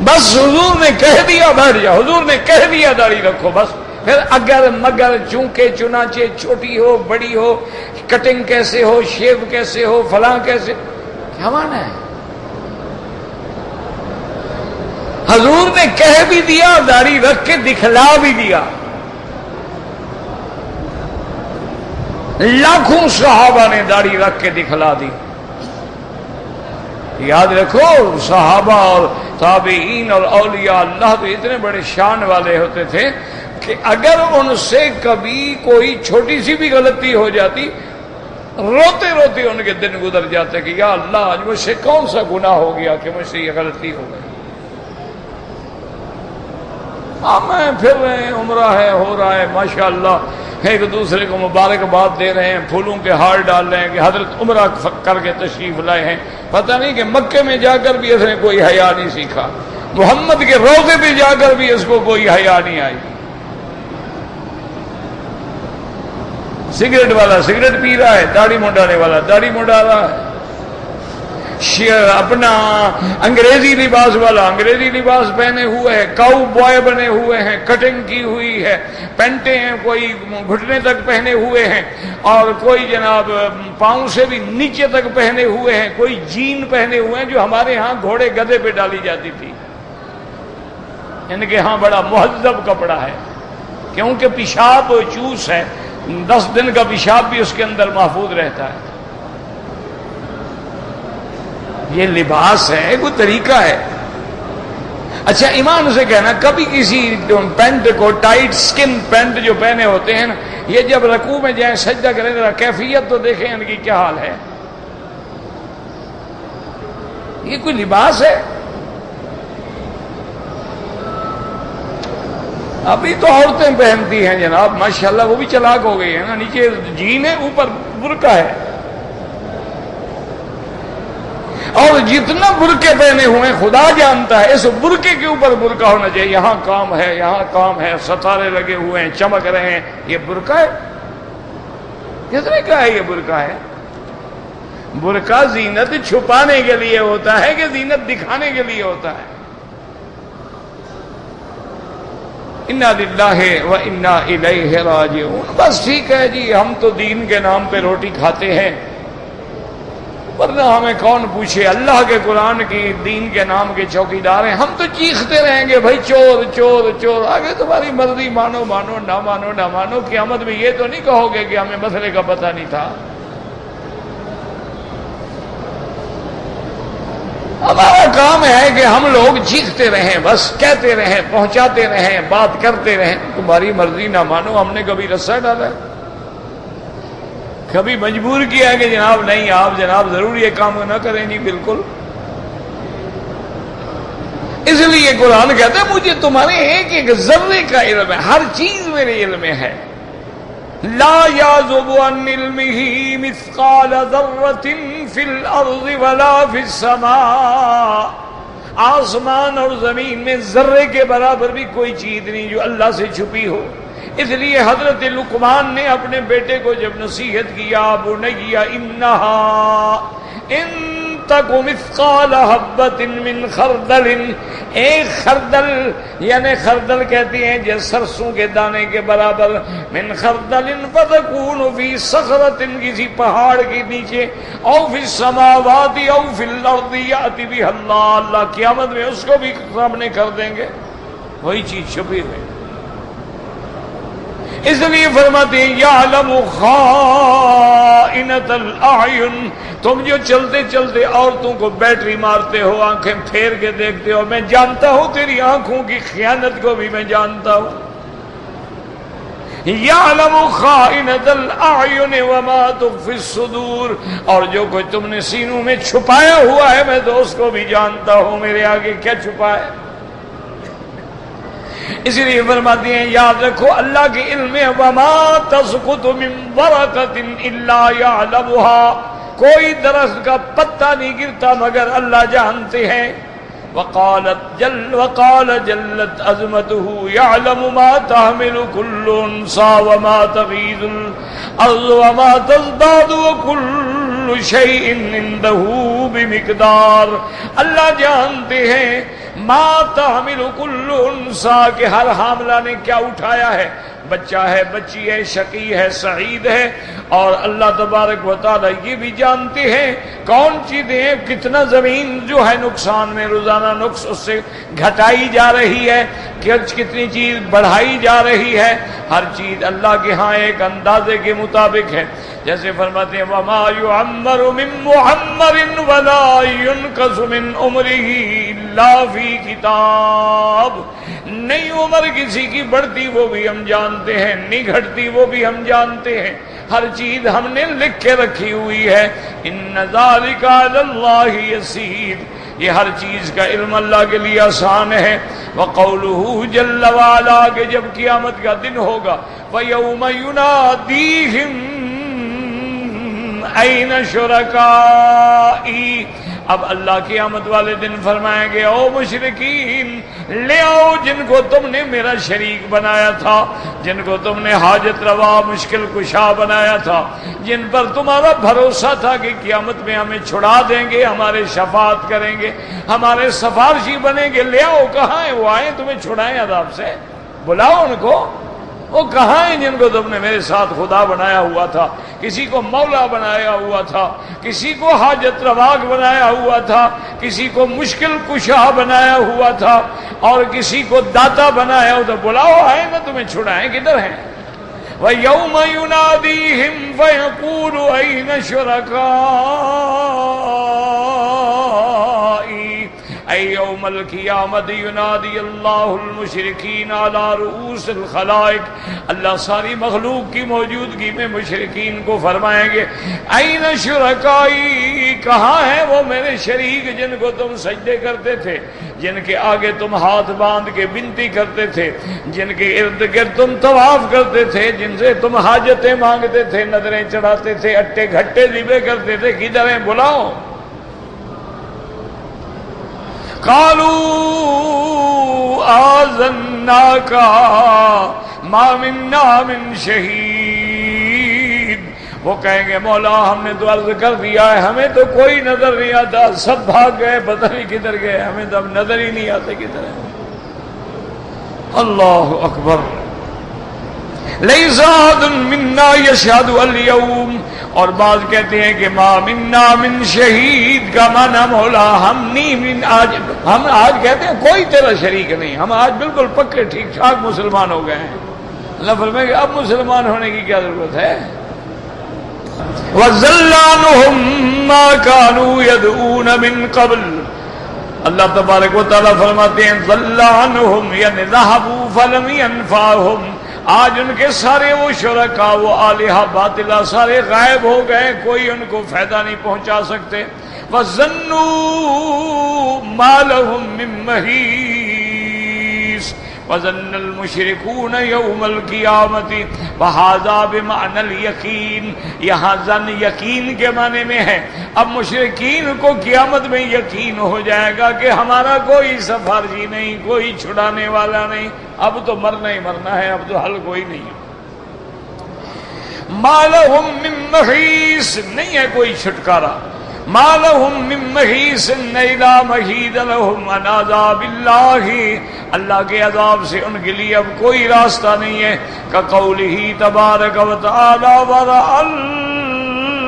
S1: بس حضور نے کہہ دیا بیٹھ جاؤ، حضور نے کہہ دیا داڑھی رکھو، بس پھر اگر مگر چونکہ چنانچہ چھوٹی ہو بڑی ہو، کٹنگ کیسے ہو، شیو کیسے ہو، فلاں کیسے، کیا معنی ہے؟ حضور نے کہہ بھی دیا، داڑھی رکھ کے دکھلا بھی دیا۔ لاکھوں صحابہ نے داڑھی رکھ کے دکھلا دی۔ یاد رکھو صحابہ اور تابعین اور اولیاء اللہ تو اتنے بڑے شان والے ہوتے تھے کہ اگر ان سے کبھی کوئی چھوٹی سی بھی غلطی ہو جاتی، روتے روتے ان کے دن گزر جاتے کہ یا اللہ آج مجھ سے کون سا گناہ ہو گیا کہ مجھ سے یہ غلطی ہو گئی۔ میں پھر رہے ہیں، عمرہ ہے، ہو رہا ہے ماشاءاللہ، ایک دوسرے کو مبارکباد دے رہے ہیں، پھولوں کے ہار ڈال رہے ہیں کہ حضرت عمرہ کر کے تشریف لائے ہیں۔ پتہ نہیں کہ مکے میں جا کر بھی اس نے کوئی حیا نہیں سیکھا، محمد کے روضے پہ جا کر بھی اس کو کوئی حیا نہیں آئی۔ سگریٹ والا سگریٹ پی رہا ہے، داڑھی منڈانے والا داڑھی منڈا رہا ہے، اپنا انگریزی لباس والا انگریزی لباس پہنے ہوئے ہے، کاؤ بوائے بنے ہوئے ہیں، کٹنگ کی ہوئی ہے، پینٹیں ہیں کوئی گھٹنے تک پہنے ہوئے ہیں، اور کوئی جناب پاؤں سے بھی نیچے تک پہنے ہوئے ہیں، کوئی جین پہنے ہوئے ہیں جو ہمارے ہاں گھوڑے گدھے پہ ڈالی جاتی تھی۔ ان کے ہاں بڑا مہذب کپڑا ہے، کیونکہ پیشاب چوس ہے، 10 دن کا پیشاب بھی اس کے اندر محفوظ رہتا ہے۔ یہ لباس ہے، کوئی طریقہ ہے۔ اچھا ایمان سے کہنا، کبھی کسی پینٹ کو ٹائٹ سکن پینٹ جو پہنے ہوتے ہیں نا، یہ جب رکوع میں جائیں سجدہ کریں ذرا کیفیت تو دیکھیں ان کی کیا حال ہے۔ یہ کوئی لباس ہے؟ ابھی تو عورتیں پہنتی ہیں جناب ماشاءاللہ، وہ بھی چلاک ہو گئی ہے نا، نیچے جین ہے اوپر برقع ہے۔ اور جتنا برقع پہنے ہوئے خدا جانتا ہے، اس برقع کے اوپر برقع ہونا چاہیے، یہاں کام ہے، یہاں کام ہے، ستارے لگے ہوئے ہیں، چمک رہے ہیں، یہ برقع ہے؟ کس نے کہا ہے یہ برقع ہے؟ برقع زینت چھپانے کے لیے ہوتا ہے کہ زینت دکھانے کے لیے ہوتا ہے؟ انا للہ و انا الیہ راجعون۔ بس ٹھیک ہے جی، ہم تو دین کے نام پہ روٹی کھاتے ہیں، ورنہ ہمیں کون پوچھے، اللہ کے قرآن کی دین کے نام کے چوکیدار ہیں، ہم تو چیختے رہیں گے بھائی چور چور چور، آگے تمہاری مرضی، مانو مانو نہ مانو نہ مانو، قیامت میں یہ تو نہیں کہو گے کہ ہمیں مسئلے کا پتہ نہیں تھا۔ ہمارا کام ہے کہ ہم لوگ چیختے رہیں، بس کہتے رہیں، پہنچاتے رہیں، بات کرتے رہیں، تمہاری مرضی نہ مانو۔ ہم نے کبھی رسہ ڈالا ہے؟ کبھی مجبور کیا ہے کہ جناب نہیں، آپ جناب ضرور یہ کام نہ کریں؟ جی بالکل۔ اس لیے قرآن کہتا ہے مجھے تمہارے ایک ایک ذرے کا علم ہے، ہر چیز میرے علم میں ہے۔ لا يعزب عن علمه مثقال ذرة في الارض ولا في السماء، آسمان اور زمین میں ذرے کے برابر بھی کوئی چیز نہیں جو اللہ سے چھپی ہو۔ اس لیے حضرت لقمان نے اپنے بیٹے کو جب نصیحت کیا، بنی انہا ان تک مثقال حبۃ من خردل، ایک خردل یعنی خردل کہتے ہیں جیسے سرسوں کے دانے کے برابر، من خردل فتکون فی صخرۃ، کسی پہاڑ کے نیچے، او فی السماوات او فی الارض یأتی بها اللہ، اللہ قیامت میں اس کو بھی سامنے کر دیں گے، وہی چیز چھپی ہوئی۔ اس لیے فرماتے ہیں یعلم خائنۃ الاعین، تم جو چلتے چلتے عورتوں کو بیٹری مارتے ہو، آنکھیں پھیر کے دیکھتے ہو، میں جانتا ہوں تیری آنکھوں کی خیانت کو بھی میں جانتا ہوں۔ یعلم خائنۃ الاعین وما تخفی الصدور، اور جو کوئی تم نے سینوں میں چھپایا ہوا ہے میں تو اس کو بھی جانتا ہوں، میرے آگے کیا چھپا ہے۔ اس لیے فرماتے ہیں یاد رکھو اللہ کے علم میں وما تسقط من ورقۃ الا یعلمها، کوئی درخت کا پتا نہیں گرتا مگر اللہ جانتے ہیں۔ وقال جلت عظمته يعلم ما تحمل كل انثى وما تغيض الارض وما تزداد وكل شيء عنده بمقدار، اللہ جانتے ہیں ما تحمل كل انثى کہ ہر حاملہ نے کیا اٹھایا ہے، بچہ ہے، بچی ہے، شقی ہے، سعید ہے، اور اللہ تبارک و تعالی یہ بھی جانتے ہیں کون چیزیں ہیں، کتنا زمین جو ہے نقصان میں روزانہ نقص اس سے گھٹائی جا رہی ہے، کتنی چیز بڑھائی جا رہی ہے، ہر چیز اللہ کے ہاں ایک اندازے کے مطابق ہے۔ جیسے فرماتے ہیں وما يعمر من معمر ولا ينقص من عمره الا في کتاب، نہیں عمر کسی کی بڑھتی وہ بھی ہم جانتے ہیں، نہیں گھٹتی وہ بھی ہم جانتے ہیں، ہر چیز ہم نے لکھ کے رکھی ہوئی ہے۔ ان ذلک علی اللہ یسیر، یہ ہر چیز کا علم اللہ کے لیے آسان ہے۔ وقولہ جل وعلا کہ جب قیامت کا دن ہوگا وَيَوْمَ يُنَادِيهِمْ أَيْنَ شُرَكَائِي، اب اللہ قیامت والے دن فرمائیں گے او مشرکین لے آؤ جن کو تم نے میرا شریک بنایا تھا، جن کو تم نے حاجت روا مشکل کشا بنایا تھا، جن پر تمہارا بھروسہ تھا کہ قیامت میں ہمیں چھڑا دیں گے، ہمارے شفاعت کریں گے، ہمارے سفارشی بنیں گے، لے آؤ، کہاں ہیں وہ؟ آئیں تمہیں چھڑائیں عذاب سے، بلاؤ ان کو، وہ کہاں ہیں جن کو تم نے میرے ساتھ خدا بنایا ہوا تھا، کسی کو مولا بنایا ہوا تھا، کسی کو حاجت رواق بنایا ہوا تھا، کسی کو مشکل کشا بنایا ہوا تھا، اور کسی کو داتا بنایا ہوا تھا، بلاؤ آئے نا تمہیں چھڑائیں، کدھر ہیں؟ وَيَوْمَ يُنَادِيهِمْ فَيَقُولُ أَيْنَ شُرَكَائِي، اے یوم القیامت ینادی اللہ المشرکین علی رؤوس الخلائق، اللہ ساری مخلوق کی موجودگی میں مشرکین کو فرمائیں گے این شرکائی، کہاں ہیں وہ میرے شریک جن کو تم سجدے کرتے تھے، جن کے آگے تم ہاتھ باندھ کے بنتی کرتے تھے، جن کے ارد گرد تم طواف کرتے تھے، جن سے تم حاجتیں مانگتے تھے، نظریں چڑھاتے تھے، اٹے گھٹے ذبح کرتے تھے، کدھر ہیں؟ بلاؤ۔ قالوا آذناک ما منا من شہید، وہ کہیں گے مولا ہم نے تو عرض کر دیا ہے، ہمیں تو کوئی نظر نہیں آتا، سب بھاگ گئے، پتہ نہیں کدھر گئے، ہمیں تو اب نظر ہی نہیں آتے کدھر ہے۔ اللہ اکبر۔ لیس احد منا یشہد اليوم، اور بعض کہتے ہیں کہ ما منا من شہید کا معنی مولا ہم آج کہتے ہیں کوئی تیرا شریک نہیں، ہم آج بالکل پکے ٹھیک ٹھاک مسلمان ہو گئے ہیں۔ اللہ فرمائے کہ اب مسلمان ہونے کی کیا ضرورت ہے؟ وَذَلَّ عَنْهُمْ مَا كَانُوا يَدْعُونَ مِنْ قَبْلُ، اللہ تبارک و تعالیٰ فرماتے ہیں ذَلَّ عَنْهُمْ یعنی ذَهَبُوا فَلَمْ يَنْفَعْهُمْ، آج ان کے سارے وہ شرکا وہ آلہہ باطلہ سارے غائب ہو گئے، کوئی ان کو فائدہ نہیں پہنچا سکتے۔ وَظَنُّوا مَا لَهُم مِّن مَّحِيصٍ وَظَنَّ الْمُشْرِكُونَ يَوْمَ الْقِيَامَةِ وَهَذَا بِمَعْنَى الْيَقِينِ، یہاں ظن یقین کے معنی میں ہے۔ اب مشرکین کو قیامت میں یقین ہو جائے گا کہ ہمارا کوئی سفارشی نہیں، کوئی چھڑانے والا نہیں، اب تو مرنا ہی مرنا ہے، اب تو حل کوئی نہیں ہے۔ مَا لَهُم مِّن مَّحِيصٍ، نہیں ہے کوئی چھٹکارا۔ مَا لَهُم مِّن مَّحِيصٍ إِلَّا مَحِيدَ لَهُمْ عَنْ عَذَابِ اللَّهِ، اللہ کے عذاب سے ان کے لیے اب کوئی راستہ نہیں ہے۔ كَقَوْلِهِ تَبَارَكَ وَتَعَالَى وَرَأَى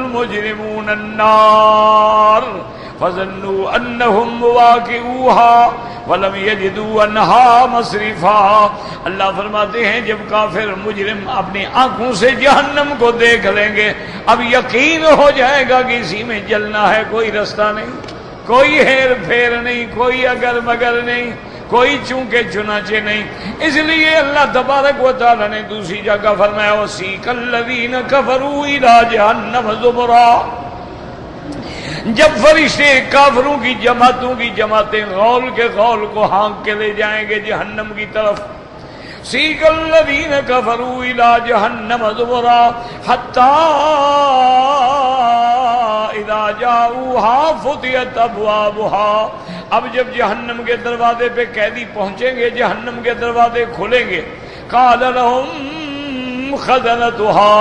S1: الْمُجْرِمُونَ النَّارَ فَظَنُّوا أَنَّهُمْ مُوَاقِعُوهَا وَلَمْ يَجِدُوا عَنْهَا مَصْرِفًا، اللہ فرماتے ہیں جب کافر مجرم اپنی آنکھوں سے جہنم کو دیکھ لیں گے، اب یقین ہو جائے گا کہ اسی میں جلنا ہے، کوئی رستہ نہیں، کوئی ہیر پھیر نہیں، کوئی اگر مگر نہیں، کوئی چونکہ چنانچہ نہیں۔ اس لیے اللہ تبارک و تعالی نے دوسری جگہ فرمایا وَسِيقَ الَّذِينَ كَفَرُوا إِلَىٰ جَهَنَّمَ زُمَرًا، جب فرشتے کافروں کی جماعتیں غول کے غول کو ہانک کے لے جائیں گے جہنم کی طرف۔ سیق الذین کفروا الی جہنم زمرا حتی اذا جاؤوها فتحت ابوابها، اب جب جہنم کے دروازے پہ قیدی پہنچیں گے، جہنم کے دروازے کھلیں گے، قال لهم خزنتها،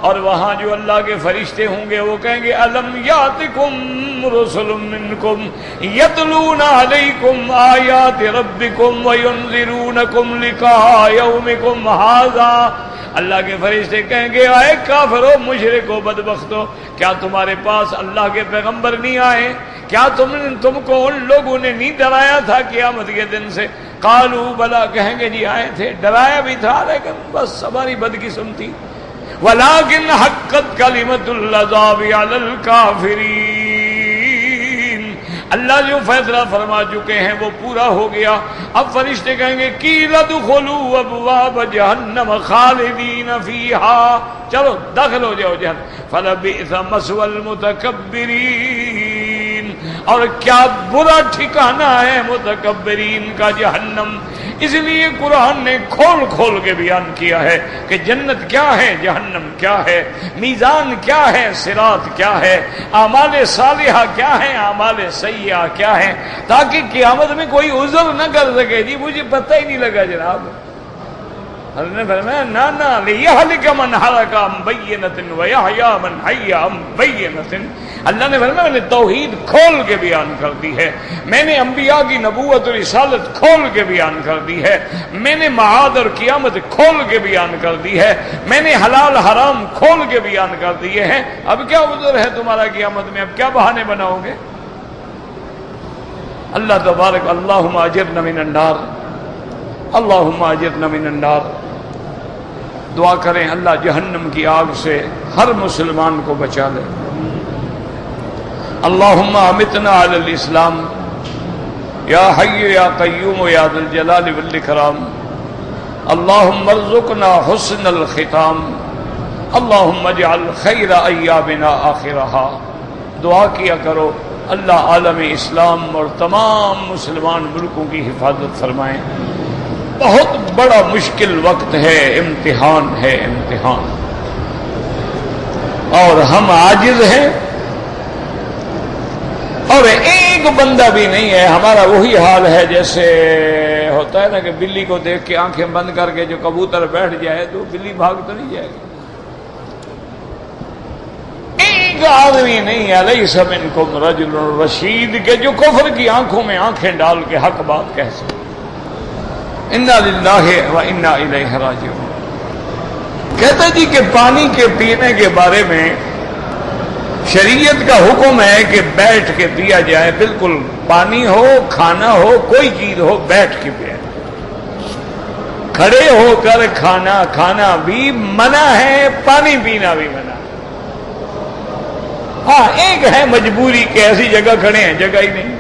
S1: اور وہاں جو اللہ کے فرشتے ہوں گے وہ کہیں گے الم یاتکم رسل منکم یتلون علیکم آیات ربکم وینذرونکم لقاء یومکم ھذا، اللہ کے فرشتے کہیں گے اے کافرو مشرکو بدبختو، کیا تمہارے پاس اللہ کے پیغمبر نہیں آئے؟ کیا تم کو ان لوگوں نے نہیں ڈرایا تھا قیامت کے دن سے؟ قالوا بلا، کہیں گے جی آئے تھے، ڈرایا بھی تھا لیکن بس ہماری بدقسمتی۔ ولکن حقت کلمۃ العذاب علی الکافرین، اللہ جو فیصلہ فرما چکے ہیں وہ پورا ہو گیا۔ اب فرشتے کہیں گے قیل ادخلوا ابواب جہنم خالدین فیہا، چلو داخل ہو جاؤ جہنم، فلبئس مثوى المتکبرین، اور کیا برا ٹھکانہ ہے متکبرین کا جہنم۔ اس لیے قرآن نے کھول کھول کے بیان کیا ہے کہ جنت کیا ہے، جہنم کیا ہے، میزان کیا ہے، صراط کیا ہے، اعمال صالحہ کیا ہے، اعمال سیئہ کیا ہے، تاکہ قیامت میں کوئی عذر نہ کر سکے جی مجھے پتہ ہی نہیں لگا جناب۔ حضرت نے فرمایا نا لیہلک من ہلک عن بینۃ ویحیی من حی عن بینۃ، اللہ نے فرمایا میں نے توحید کھول کے بیان کر دی ہے، میں نے انبیاء کی نبوت اور رسالت کھول کے بیان کر دی ہے، میں نے معاد اور قیامت کھول کے بیان کر دی ہے، میں نے حلال حرام کھول کے بیان کر دیے ہیں، اب کیا عذر ہے تمہارا قیامت میں، اب کیا بہانے بناؤ گے؟ اللہ تبارک اللہم اجرنا من النار، اللہم اجرنا من النار۔ دعا کریں اللہ جہنم کی آگ سے ہر مسلمان کو بچا لے۔ اللہم امتنا علی الاسلام یا حی یا قیوم یا ذی الجلال والاکرام، اللہم ارزقنا حسن الختام، اللہم اجعل خیر ایامنا آخرہا۔ دعا کیا کرو اللہ عالم اسلام اور تمام مسلمان ملکوں کی حفاظت فرمائیں۔ بہت بڑا مشکل وقت ہے، امتحان ہے، امتحان، اور ہم عاجز ہیں، اور ایک ایک بندہ بھی نہیں ہے. ہمارا وہی حال ہے جیسے ہوتا ہے نا کہ بلی کو دیکھ کے آنکھیں بند کر کے جو کبوتر بیٹھ جائے تو بلی بھاگ تو نہیں جائے گی. ایک آدمی نہیں ہے لیس منکم رجل رشید کے جو کفر کی آنکھوں میں آنکھیں ڈال کے حق بات کہہ سکے. انا للہ و انا الیہ راجعون. کہتا جی کہ پانی کے پینے کے بارے میں شریعت کا حکم ہے کہ بیٹھ کے پیا جائے. بالکل پانی ہو کھانا ہو کوئی چیز ہو بیٹھ کے پیا. کھڑے ہو کر کھانا بھی منع ہے, پانی پینا بھی منع. ہاں ایک ہے مجبوری کہ ایسی جگہ کھڑے ہیں جگہ ہی نہیں.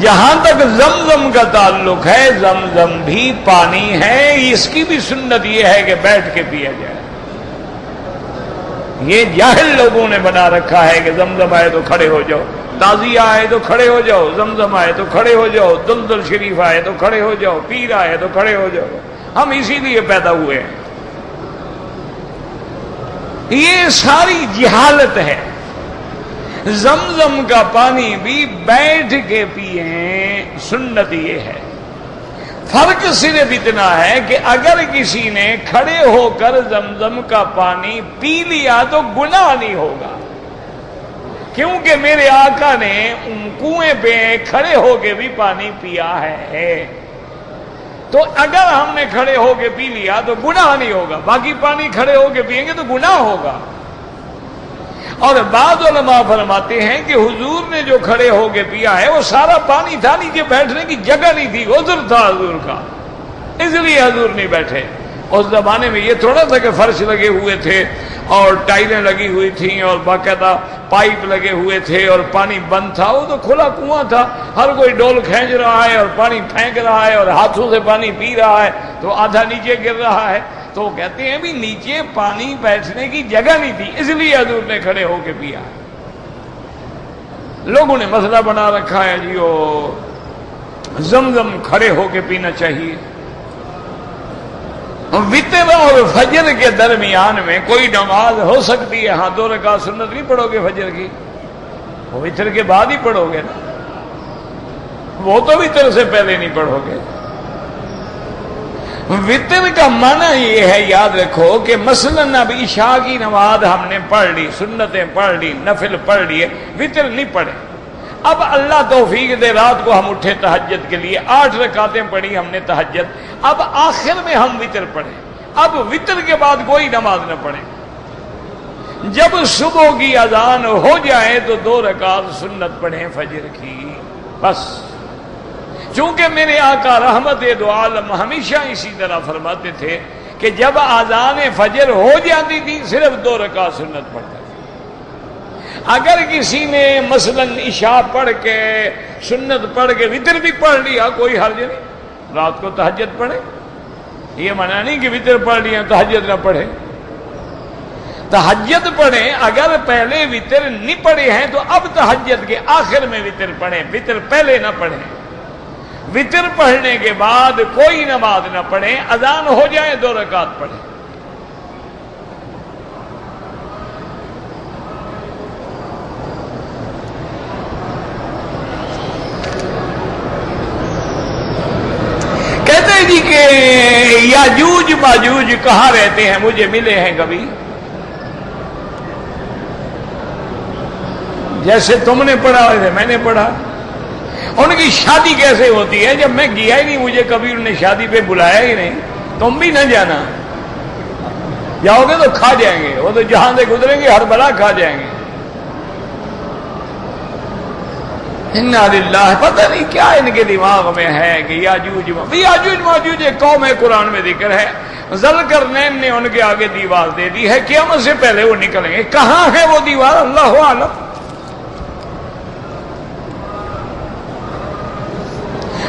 S1: جہاں تک زمزم کا تعلق ہے زمزم بھی پانی ہے. اس کی بھی سنت یہ ہے کہ بیٹھ کے پیا جائے. یہ جاہل لوگوں نے بنا رکھا ہے کہ زمزم آئے تو کھڑے ہو جاؤ, تازیہ آئے تو کھڑے ہو جاؤ, زمزم آئے تو کھڑے ہو جاؤ, دلدل شریف آئے تو کھڑے ہو جاؤ, پیر آئے تو کھڑے ہو جاؤ. ہم اسی لیے پیدا ہوئے ہیں. یہ ساری جہالت ہے. زمزم کا پانی بھی بیٹھ کے پیئیں, سنت یہ ہے. فرق صرف اتنا ہے کہ اگر کسی نے کھڑے ہو کر زمزم کا پانی پی لیا تو گناہ نہیں ہوگا, کیونکہ میرے آقا نے کنویں پہ کھڑے ہو کے بھی پانی پیا ہے. تو اگر ہم نے کھڑے ہو کے پی لیا تو گناہ نہیں ہوگا. باقی پانی کھڑے ہو کے پیئیں گے تو گناہ ہوگا. اور بعض علماء فرماتے ہیں کہ حضور نے جو کھڑے ہو کے پیا ہے وہ سارا پانی تھا, نیچے بیٹھنے کی جگہ نہیں تھی, عذر تھا حضور کا, اس لیے حضور نہیں بیٹھے. اس زمانے میں یہ تھوڑا تھا کہ فرش لگے ہوئے تھے اور ٹائلیں لگی ہوئی تھیں اور باقاعدہ پائپ لگے ہوئے تھے اور پانی بند تھا. وہ تو کھلا کنواں تھا, ہر کوئی ڈول کھینچ رہا ہے اور پانی پھینک رہا ہے اور ہاتھوں سے پانی پی رہا ہے تو آدھا نیچے گر رہا ہے. تو کہتے ہیں بھی نیچے پانی بیٹھنے کی جگہ نہیں تھی, اس لیے حضور نے کھڑے ہو کے پیا. لوگوں نے مسئلہ بنا رکھا ہے جی وہ زمزم کھڑے ہو کے پینا چاہیے. وتر اور فجر کے درمیان میں کوئی نماز ہو سکتی ہے. ہاں 2 رکعت سنت نہیں پڑھو گے فجر کی, وہ وتر کے بعد ہی پڑھو گے نا, وہ تو وتر سے پہلے نہیں پڑھو گے. وتر کا معنی یہ ہے, یاد رکھو کہ مثلاً اب عشاء کی نماز ہم نے پڑھ لی, سنتیں پڑھ لی, نفل پڑھ لیے, وتر نہیں پڑھے. اب اللہ توفیق دے رات کو ہم اٹھے تہجد کے لیے, 8 رکعتیں پڑھی ہم نے تہجد. اب آخر میں ہم وتر پڑھیں. اب وتر کے بعد کوئی نماز نہ پڑھیں. جب صبح کی اذان ہو جائے تو 2 رکعت سنت پڑھیں فجر کی بس. چونکہ میرے آقا رحمت دو عالم ہمیشہ اسی طرح فرماتے تھے کہ جب اذان فجر ہو جاتی تھی صرف 2 رکعت سنت پڑھتے تھے. اگر کسی نے مثلاً عشاء پڑھ کے سنت پڑھ کے وتر بھی پڑھ لیا کوئی حرج نہیں, رات کو تہجد پڑھے. یہ منع نہیں کہ وتر پڑھ لیا تہجد نہ پڑھے, تہجد پڑھیں. اگر پہلے وتر نہیں پڑھے ہیں تو اب تہجد کے آخر میں وتر پڑھیں, وتر پہلے نہ پڑھیں. وتر پڑھنے کے بعد کوئی نماز نہ پڑھیں, اذان ہو جائے 2 رکعت پڑھیں. کہتے ہیں جی کہ یاجوج ماجوج کہاں رہتے ہیں, مجھے ملے ہیں کبھی. جیسے تم نے پڑھا ویسے میں نے پڑھا. ان کی شادی کیسے ہوتی ہے؟ جب میں گیا ہی نہیں, مجھے کبھی انہوں نے شادی پہ بلایا ہی نہیں. تم بھی نہ جانا, جاؤ گے تو کھا جائیں گے. وہ تو جہاں سے گزریں گے ہر بلا کھا جائیں گے. انا للہ. پتہ نہیں کیا ان کے دماغ میں ہے کہ یاجوج ماجوج ایک قوم ہے, قرآن میں ذکر ہے. ذوالقرنین نے ان کے آگے دیوار دے دی ہے, قیامت سے پہلے وہ نکلیں گے. کہاں ہے وہ دیوار اللہ اعلم.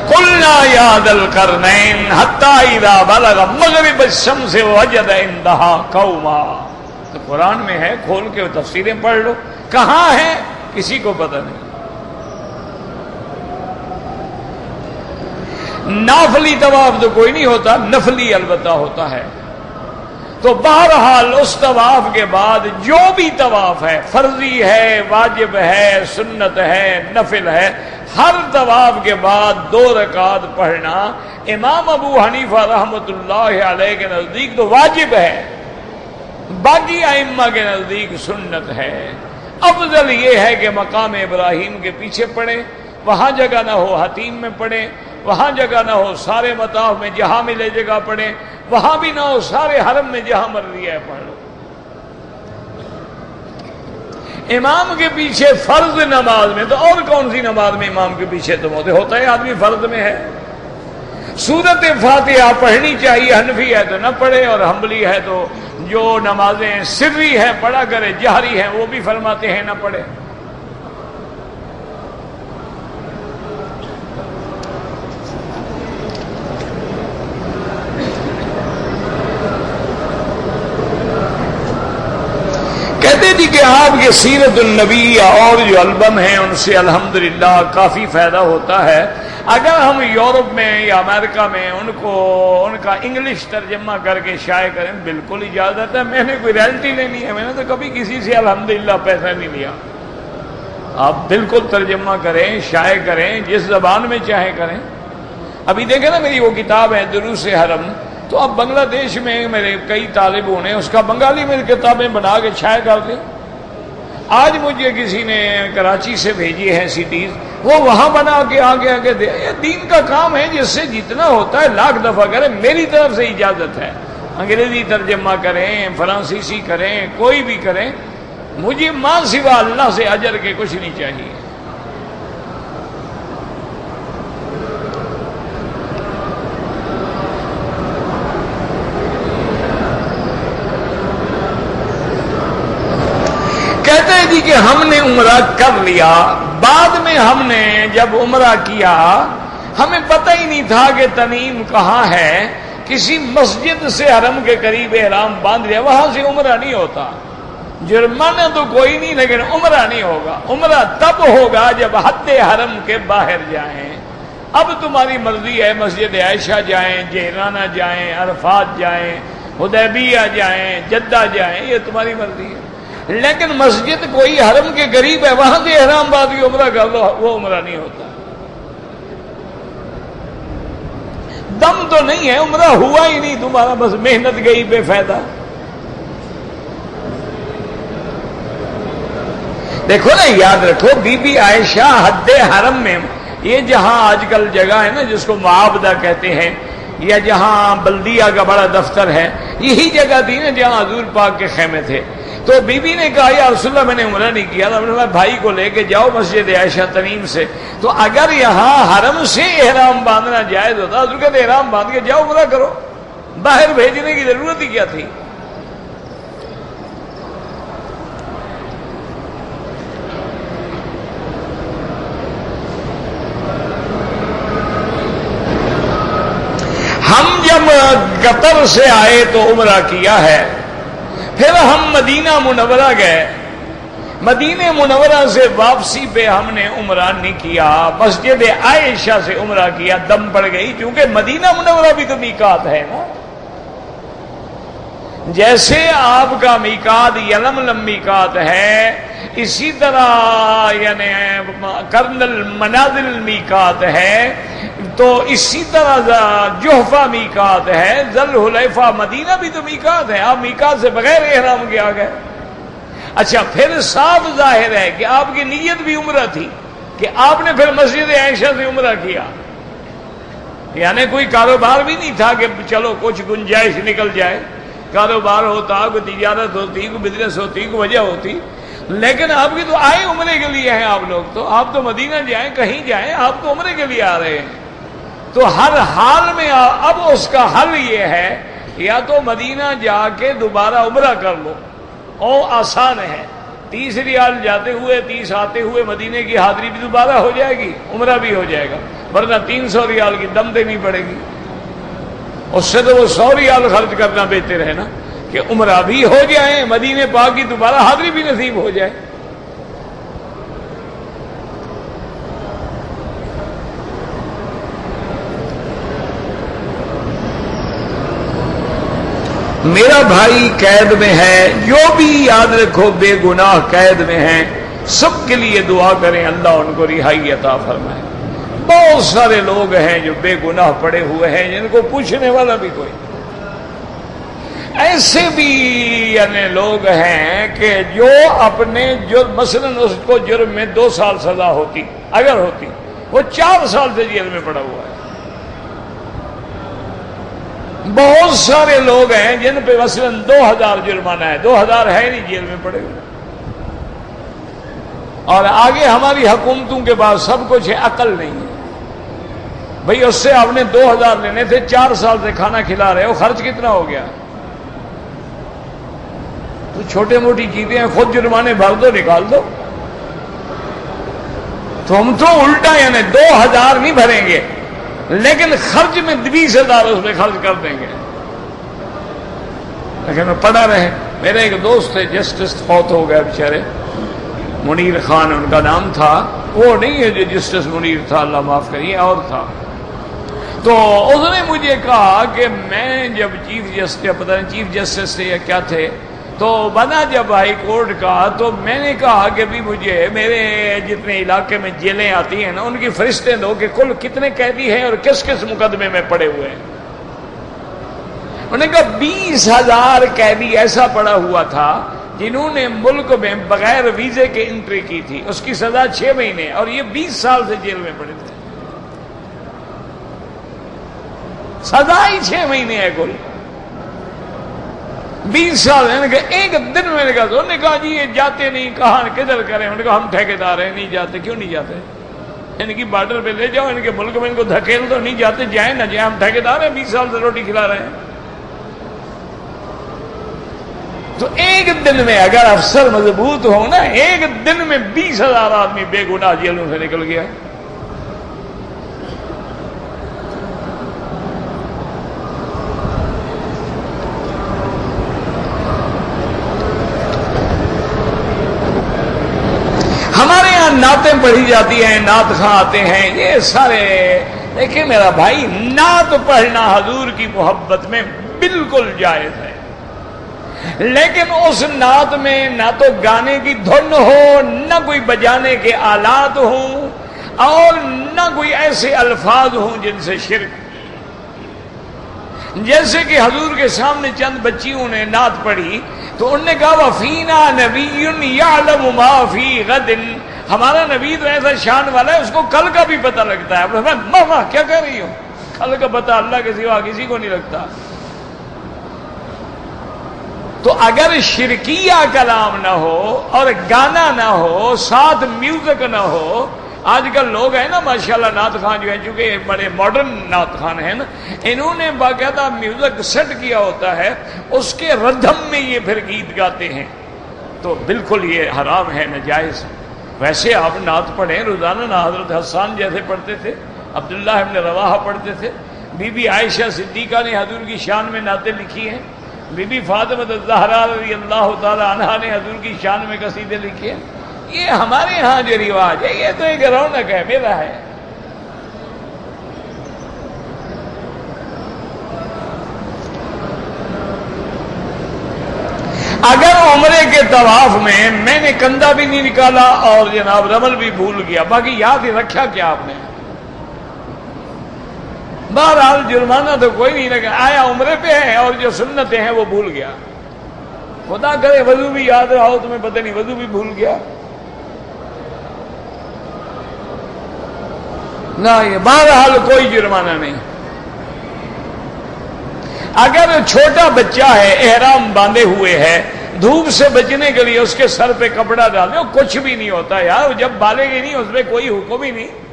S1: قلنا یا ذا القرنین حتی اذا بلغ مغرب الشمس وجد عندها قوما. تو قرآن میں ہے, کھول کے تفسیریں پڑھ لو. کہاں ہے کسی کو پتہ نہیں. نافلی طواف تو کوئی نہیں ہوتا, نفلی البتہ ہوتا ہے. تو بہرحال اس طواف کے بعد جو بھی طواف ہے، فرضی ہے، واجب ہے، سنت ہے، نفل ہے، ہر طواف کے بعد 2 رکعت پڑھنا امام ابو حنیفہ رحمۃ اللہ علیہ کے نزدیک تو واجب ہے، باقی ائمہ کے نزدیک سنت ہے۔ افضل یہ ہے کہ مقام ابراہیم کے پیچھے پڑھیں، وہاں جگہ نہ ہو حتیم میں پڑھیں، وہاں جگہ نہ ہو سارے مطاف میں جہاں ملے جگہ پڑھیں، وہاں بھی نہ ہو سارے حرم میں جہاں مرضی ہے پڑھ لو۔ امام کے پیچھے فرض نماز میں تو اور کون سی نماز میں امام کے پیچھے تم ہوتا ہے، آدمی فرض میں ہے۔ سورت فاتحہ پڑھنی چاہیے، حنفی ہے تو نہ پڑھے، اور حنبلی ہے تو جو نمازیں سری ہیں پڑھا کرے، جہری ہیں وہ بھی فرماتے ہیں نہ پڑھے۔ کہتے تھی کہ آپ کے سیرت النبی اور جو البم ہیں ان سے الحمدللہ کافی فائدہ ہوتا ہے۔ اگر ہم یورپ میں یا امریکہ میں ان کا انگلش ترجمہ کر کے شائع کریں، بالکل اجازت ہے۔ میں نے کوئی رائلٹی نہیں لی ہے، میں نے تو کبھی کسی سے الحمدللہ پیسہ نہیں لیا۔ آپ بالکل ترجمہ کریں، شائع کریں، جس زبان میں چاہے کریں۔ ابھی دیکھیں نا میری وہ کتاب ہے دروس حرم، تو اب بنگلہ دیش میں میرے کئی طالبوں نے اس کا بنگالی میں کتابیں بنا کے شائع کر دی۔ آج مجھے کسی نے کراچی سے بھیجی ہے سیڈیز، وہ وہاں بنا کے آگے دے۔ یہ دین کا کام ہے، جس سے جتنا ہوتا ہے لاکھ دفعہ کریں، میری طرف سے اجازت ہے۔ انگریزی ترجمہ کریں، فرانسیسی کریں، کوئی بھی کریں، مجھے ماں سوا اللہ سے اجر کے کچھ نہیں چاہیے۔ کہتے ہیں جی کہ ہم نے عمرہ کر لیا، بعد میں ہم نے جب عمرہ کیا ہمیں پتہ ہی نہیں تھا کہ تنعیم کہاں ہے، کسی مسجد سے حرم کے قریب احرام باندھ لیا، وہاں سے عمرہ نہیں ہوتا۔ جرمانہ تو کوئی نہیں، لیکن عمرہ نہیں ہوگا۔ عمرہ تب ہوگا جب حد حرم کے باہر جائیں۔ اب تمہاری مرضی ہے، مسجد عائشہ جائیں، جہرانہ جائیں، عرفات جائیں، حدیبیہ جائیں، جدہ جائیں، یہ تمہاری مرضی ہے۔ لیکن مسجد کوئی حرم کے قریب ہے، وہاں سے احرام باندھ کے عمرہ کر لو، وہ عمرہ نہیں ہوتا۔ دم تو نہیں ہے، عمرہ ہوا ہی نہیں تمہارا، بس محنت گئی بے فائدہ۔ دیکھو نا، یاد رکھو، بی بی عائشہ حد حرم میں، یہ جہاں آج کل جگہ ہے نا جس کو معابدہ کہتے ہیں، یا جہاں بلدیہ کا بڑا دفتر ہے، یہی جگہ تھی نا جہاں حضور پاک کے خیمے تھے۔ تو بی بی نے کہا یا رسول اللہ میں نے عمرہ نہیں کیا تھا، میں بھائی کو لے کے جاؤ مسجد عائشہ تنعیم سے، تو اگر یہاں حرم سے احرام باندھنا جائز ہوتا حضور کہتے احرام باندھ کے جاؤ عمرہ کرو، باہر بھیجنے کی ضرورت ہی کیا تھی؟ ہم جب قطر سے آئے تو عمرہ کیا ہے، پھر ہم مدینہ منورہ گئے، مدینہ منورہ سے واپسی پہ ہم نے عمرہ نہیں کیا، مسجد عائشہ سے عمرہ کیا، دم پڑ گئی، کیونکہ مدینہ منورہ بھی تو میقات ہے نا۔ جیسے آپ کا میقات یلملم میقات ہے، اسی طرح یعنی کرن المنازل میقات ہے، تو اسی طرح جوحفہ میقات ہے، ذل حلیفہ مدینہ بھی تو میقات ہے۔ آپ میقات سے بغیر احرام کے آ گئے۔ اچھا، پھر صاف ظاہر ہے کہ آپ کی نیت بھی عمرہ تھی، کہ آپ نے پھر مسجد عائشہ سے عمرہ کیا، یعنی کوئی کاروبار بھی نہیں تھا کہ چلو کچھ گنجائش نکل جائے، کاروبار ہوتا، کوئی تجارت ہوتی، کوئی بزنس ہوتی، کوئی وجہ ہوتی، لیکن آپ کی تو آئے عمرے کے لیے ہیں آپ لوگ، تو آپ تو مدینہ جائیں، کہیں جائیں، آپ تو عمرے کے لیے آ رہے ہیں۔ تو ہر حال میں اب اس کا حل یہ ہے، یا تو مدینہ جا کے دوبارہ عمرہ کر لو، اور آسان ہے، 30 ریال جاتے ہوئے 30 آتے ہوئے مدینے کی حاضری بھی دوبارہ ہو جائے گی، عمرہ بھی ہو جائے گا، ورنہ 300 ریال کی دم دینی پڑے گی۔ اس سے تو وہ 100 ریال خرچ کرنا بہتر ہے نا، کہ عمرہ بھی ہو جائے، مدینے پاک کی دوبارہ حاضری بھی نصیب ہو جائے۔ میرا بھائی قید میں ہے، جو بھی یاد رکھو بے گناہ قید میں ہیں، سب کے لیے دعا کریں اللہ ان کو رہائی عطا فرمائے۔ بہت سارے لوگ ہیں جو بے گناہ پڑے ہوئے ہیں، جن کو پوچھنے والا بھی کوئی۔ ایسے بھی یعنی لوگ ہیں کہ جو اپنے جرم، مثلا اس کو جرم میں 2 سال سزا ہوتی، اگر ہوتی، وہ 4 سال سے جیل میں پڑا ہوا ہے۔ بہت سارے لوگ ہیں جن پہ مثلا 2000 جرمانہ ہے، 2000 ہے نہیں، جیل میں پڑے ہوئے۔ اور آگے ہماری حکومتوں کے بعد سب کچھ ہے، عقل نہیں ہے۔ بھئی اس سے آپ نے 2000 لینے تھے، 4 سال سے کھانا کھلا رہے ہو، خرچ کتنا ہو گیا؟ تو چھوٹے موٹی چیزیں ہیں، خود جرمانے بھر دو، نکال دو۔ تو ہم تو الٹا یعنی 2000 نہیں بھریں گے، لیکن خرچ میں 20,000 اس میں خرچ کر دیں گے، لیکن وہ پڑا رہے۔ میرے ایک دوست تھے، جسٹس فوت ہو گئے بیچارے، منیر خان ان کا نام تھا۔ وہ نہیں ہے جو جسٹس منیر تھا، اللہ معاف کریے، اور تھا۔ تو اس نے مجھے کہا کہ میں جب چیف جسٹس، پتہ نہیں چیف جسٹس تھے یا کیا تھے، تو بنا جب ہائی کورٹ کا، تو میں نے کہا کہ بھی مجھے میرے جتنے علاقے میں جیلیں آتی ہیں نا، ان کی فہرستیں دو کہ کل کتنے قیدی ہیں اور کس کس مقدمے میں پڑے ہوئے ہیں۔ انہوں نے کہا 20,000 قیدی ایسا پڑا ہوا تھا جنہوں نے ملک میں بغیر ویزے کے انٹری کی تھی، اس کی سزا 6 مہینے، اور یہ 20 سال سے جیل میں پڑے تھے، سزا ہی 6 مہینے ہے کل، 20 سال۔ میں نے کہا ایک دن میں نے کہا، تو انہوں نے کہا جی یہ جاتے نہیں، کہاں کدھر کریں؟ انہوں نے کہا ہم ٹھیکیدار ہیں، نہیں جاتے۔ کیوں نہیں جاتے؟ ان کی بارڈر پہ لے جاؤ، ان کے ملک میں ان کو دھکیل دو، نہیں جاتے، جائیں نہ جائیں، ہم ٹھیکیدار ہیں، 20 سال سے روٹی کھلا رہے ہیں۔ تو ایک دن میں اگر افسر مضبوط ہو نا، ایک دن میں 20,000 آدمی بے گناہ جیلوں سے نکل گیا۔ ہمارے یہاں نعتیں پڑھی جاتی ہیں، نعت خواں آتے ہیں، یہ سارے۔ دیکھیں میرا بھائی، نعت پڑھنا حضور کی محبت میں بالکل جائز ہے، لیکن اس نعت میں نہ تو گانے کی دھن ہو، نہ کوئی بجانے کے آلات ہوں، اور نہ کوئی ایسے الفاظ ہوں جن سے شرک۔ جیسے کہ حضور کے سامنے چند بچیوں نے نعت پڑھی تو انہوں نے کہا وَفِينَا نَبِيٌّ يَعْلَمُ مَا فِي غَدٍ، ہمارا نبی تو ایسا شان والا ہے، اس کو کل کا بھی پتہ لگتا ہے۔ ماما کیا کہہ رہی ہو؟ کل کا پتہ اللہ کے سوا کسی کو نہیں لگتا۔ تو اگر شرکیہ کلام نہ ہو اور گانا نہ ہو، ساتھ میوزک نہ ہو، آج کل لوگ ہیں نا ماشاءاللہ نعت خان جو ہیں، چونکہ بڑے ماڈرن نعت خان ہیں نا، انہوں نے باقاعدہ میوزک سیٹ کیا ہوتا ہے، اس کے ردھم میں یہ پھر گیت گاتے ہیں، تو بالکل یہ حرام ہے، ناجائز۔ ویسے آپ نعت پڑھیں روزانہ، نہ حضرت حسان جیسے پڑھتے تھے، عبداللہ ابن رواحہ پڑھتے تھے، بی بی عائشہ صدیقہ نے حضور کی شان میں نعتیں لکھی ہیں، بی بی فاطمہ الزہرا رضی اللہ تعالی عنہا نے حضور کی شان میں قصیدے لکھے ہیں۔ یہ ہمارے ہاں جو رواج ہے، یہ تو ایک رونق ہے، میرا ہے۔ اگر عمرے کے طواف میں نے کندھا بھی نہیں نکالا اور جناب رمل بھی بھول گیا، باقی یاد ہی رکھا کیا آپ نے؟ بہرحال جرمانہ تو کوئی نہیں لگا، آیا عمرے پہ ہے اور جو سنتیں ہیں وہ بھول گیا۔ خدا کرے وضو بھی یاد رہا ہو، تمہیں پتہ نہیں وضو بھی بھول گیا، نہ یہ بہرحال کوئی جرمانہ نہیں۔ اگر چھوٹا بچہ ہے، احرام باندھے ہوئے ہے، دھوپ سے بچنے کے لیے اس کے سر پہ کپڑا ڈال دو، کچھ بھی نہیں ہوتا یار، جب بالغ ہی نہیں اس پہ کوئی حکم ہی نہیں۔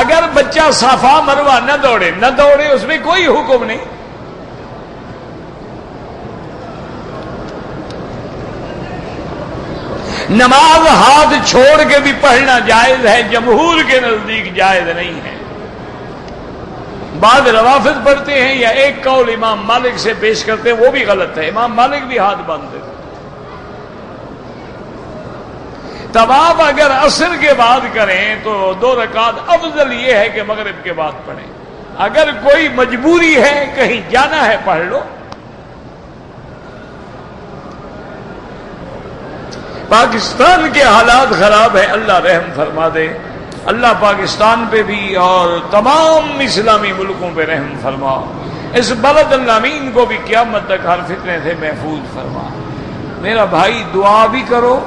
S1: اگر بچہ صفا مروہ نہ دوڑے اس میں کوئی حکم نہیں۔ نماز ہاتھ چھوڑ کے بھی پڑھنا جائز ہے، جمہور کے نزدیک جائز نہیں ہے۔ بعض روافض پڑھتے ہیں یا ایک قول امام مالک سے پیش کرتے ہیں، وہ بھی غلط ہے، امام مالک بھی ہاتھ باندھتے ہیں۔ طواف اگر عصر کے بعد کریں تو 2 رکعت، افضل یہ ہے کہ مغرب کے بعد پڑھیں۔ اگر کوئی مجبوری ہے کہیں جانا ہے پڑھ لو. پاکستان کے حالات خراب ہے، اللہ رحم فرما دے. اللہ پاکستان پہ بھی اور تمام اسلامی ملکوں پہ رحم فرما. اس بلد الامین کو بھی قیامت تک ہر فتنے سے محفوظ فرما. میرا بھائی دعا بھی کرو،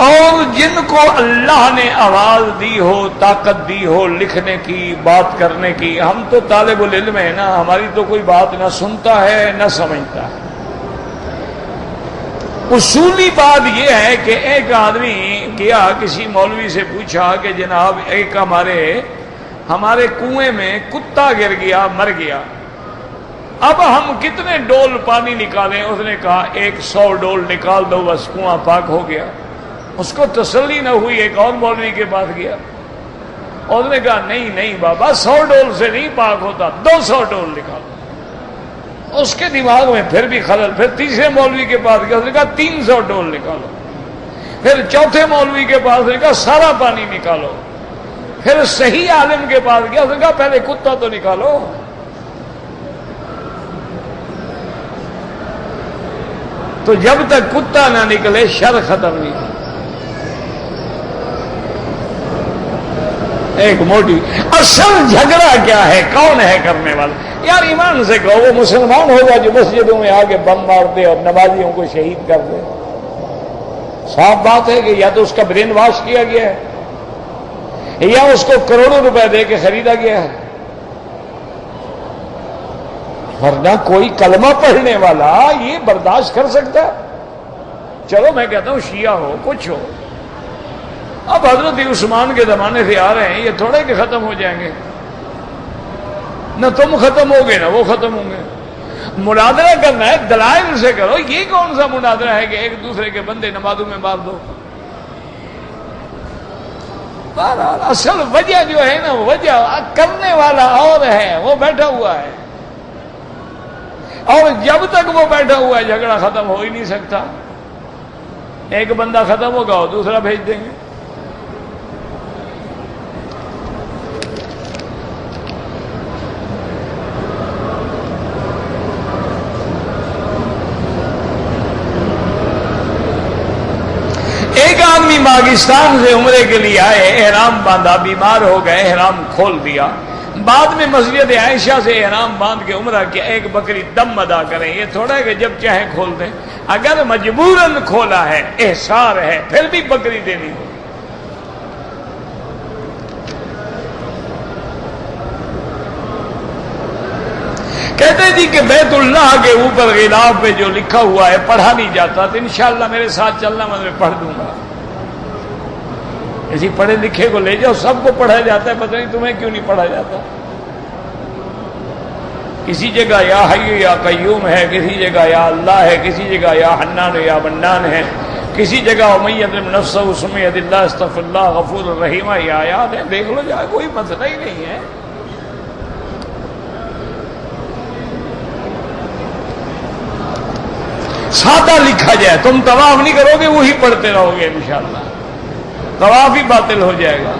S1: اور جن کو اللہ نے آواز دی ہو، طاقت دی ہو لکھنے کی، بات کرنے کی. ہم تو طالب العلم ہیں نا، ہماری تو کوئی بات نہ سنتا ہے نہ سمجھتا ہے. اصولی بات یہ ہے کہ ایک آدمی گیا کسی مولوی سے پوچھا کہ جناب ایک ہمارے کنویں میں کتا گر گیا، مر گیا، اب ہم کتنے ڈول پانی نکالیں؟ اس نے کہا 100 ڈول نکال دو، بس کنواں پاک ہو گیا. اس کو تسلی نہ ہوئی، ایک اور مولوی کے پاس گیا. اس نے کہا نہیں بابا، 100 ڈول سے نہیں پاک ہوتا، 200 ڈول نکالو. اس کے دماغ میں پھر بھی خلل. پھر تیسرے مولوی کے پاس گیا، اس نے کہا 300 ڈول نکالو. پھر چوتھے مولوی کے پاس نے کہا سارا پانی نکالو. پھر صحیح عالم کے پاس گیا، اس نے کہا پہلے کتا تو نکالو. تو جب تک کتا نہ نکلے شر ختم نہیں. ایک موٹی اصل جھگڑا کیا ہے، کون ہے کرنے والا؟ یار ایمان سے کہو، وہ مسلمان ہوگا جو مسجدوں میں آگے بم مار دے اور نمازیوں کو شہید کر دے. صاف بات ہے کہ یا تو اس کا برین واش کیا گیا ہے، یا اس کو کروڑوں روپے دے کے خریدا گیا ہے. ورنہ کوئی کلمہ پڑھنے والا یہ برداشت کر سکتا ہے؟ چلو میں کہتا ہوں شیعہ ہو، کچھ ہو، اب حضرت عثمان کے زمانے سے آ رہے ہیں، یہ تھوڑے کہ ختم ہو جائیں گے. نہ تم ختم ہوگے نہ وہ ختم ہوں گے. مناظرہ کرنا ہے دلائل سے کرو. یہ کون سا مناظرہ ہے کہ ایک دوسرے کے بندے نمازوں میں مار دو؟ بہرحال اصل وجہ جو ہے نا، وجہ کرنے والا اور ہے، وہ بیٹھا ہوا ہے، اور جب تک وہ بیٹھا ہوا ہے جھگڑا ختم ہو ہی نہیں سکتا. ایک بندہ ختم ہوگا اور دوسرا بھیج دیں گے. ایک آدمی پاکستان سے عمرے کے لیے آئے، احرام باندھا، بیمار ہو گئے، احرام کھول دیا. بعد میں مسجد عائشہ سے احرام باندھ کے عمرہ کیا، ایک بکری دم ادا کریں. یہ تھوڑا ہے کہ جب چاہیں کھول دیں. اگر مجبوراً کھولا ہے، احسار ہے، پھر بھی بکری دینی ہو. کہتے جی کہ بیت اللہ کے اوپر غلاف پہ جو لکھا ہوا ہے پڑھا نہیں جاتا، تو انشاءاللہ میرے ساتھ چلنا، میں پڑھ دوں گا. کسی پڑھے لکھے کو لے جاؤ، سب کو پڑھا جاتا ہے، پتہ نہیں تمہیں کیوں نہیں پڑھا جاتا. کسی جگہ یا حی یا قیوم ہے، کسی جگہ یا اللہ ہے، کسی جگہ یا حنان یا منان ہے، کسی جگہ امیت نفس سمیت اللہ استغفر اللہ غفور الرحیم. یہ آیات ہیں، دیکھ لو جائے، کوئی مسئلہ ہی نہیں ہے. سادہ لکھا جائے، تم طواف نہیں کرو گے، وہی پڑھتے رہو گے، انشاءاللہ طواف ہی باطل ہو جائے گا.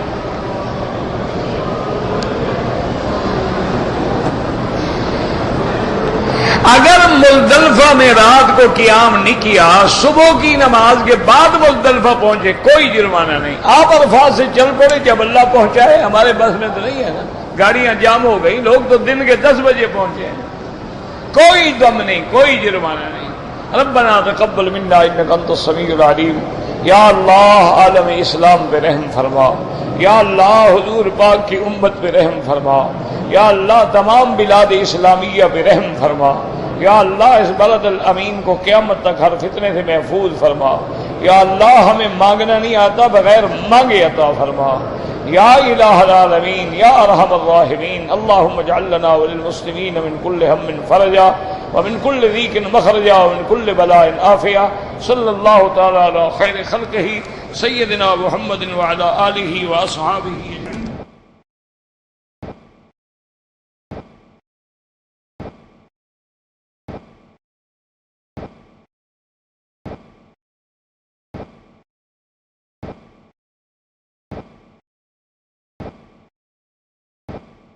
S1: اگر مزدلفہ میں رات کو قیام نہیں کیا، صبح کی نماز کے بعد مزدلفہ پہنچے، کوئی جرمانہ نہیں. آپ عرفات سے چل پڑے جب اللہ پہنچائے. ہمارے بس میں تو نہیں ہے نا، گاڑیاں جام ہو گئی، لوگ تو دن کے 10 بجے پہنچے ہیں. کوئی دم نہیں، کوئی جرمانہ نہیں. ربنا تقبل منا انک انت السمیع العلیم. یا اللہ عالم اسلام پہ رحم فرما. یا اللہ حضور پاک کی امت پہ رحم فرما. یا اللہ تمام بلاد اسلامیہ پہ رحم فرما. یا اللہ اس بلد الامین کو قیامت تک ہر فتنے سے محفوظ فرما. یا اللہ ہمیں مانگنا نہیں آتا، بغیر مانگے عطا فرما. یا الہ العالمین یا ارحم الراحمین. اللہم اجعل لنا وللمسلمین من کل ہم فرجا ومن کل ضیق مخرجا ومن کل بلاء عافیہ. صلی اللہ تعالی علی خیر خلقہ سیدنا محمد وعلی آلہ واصحابہ.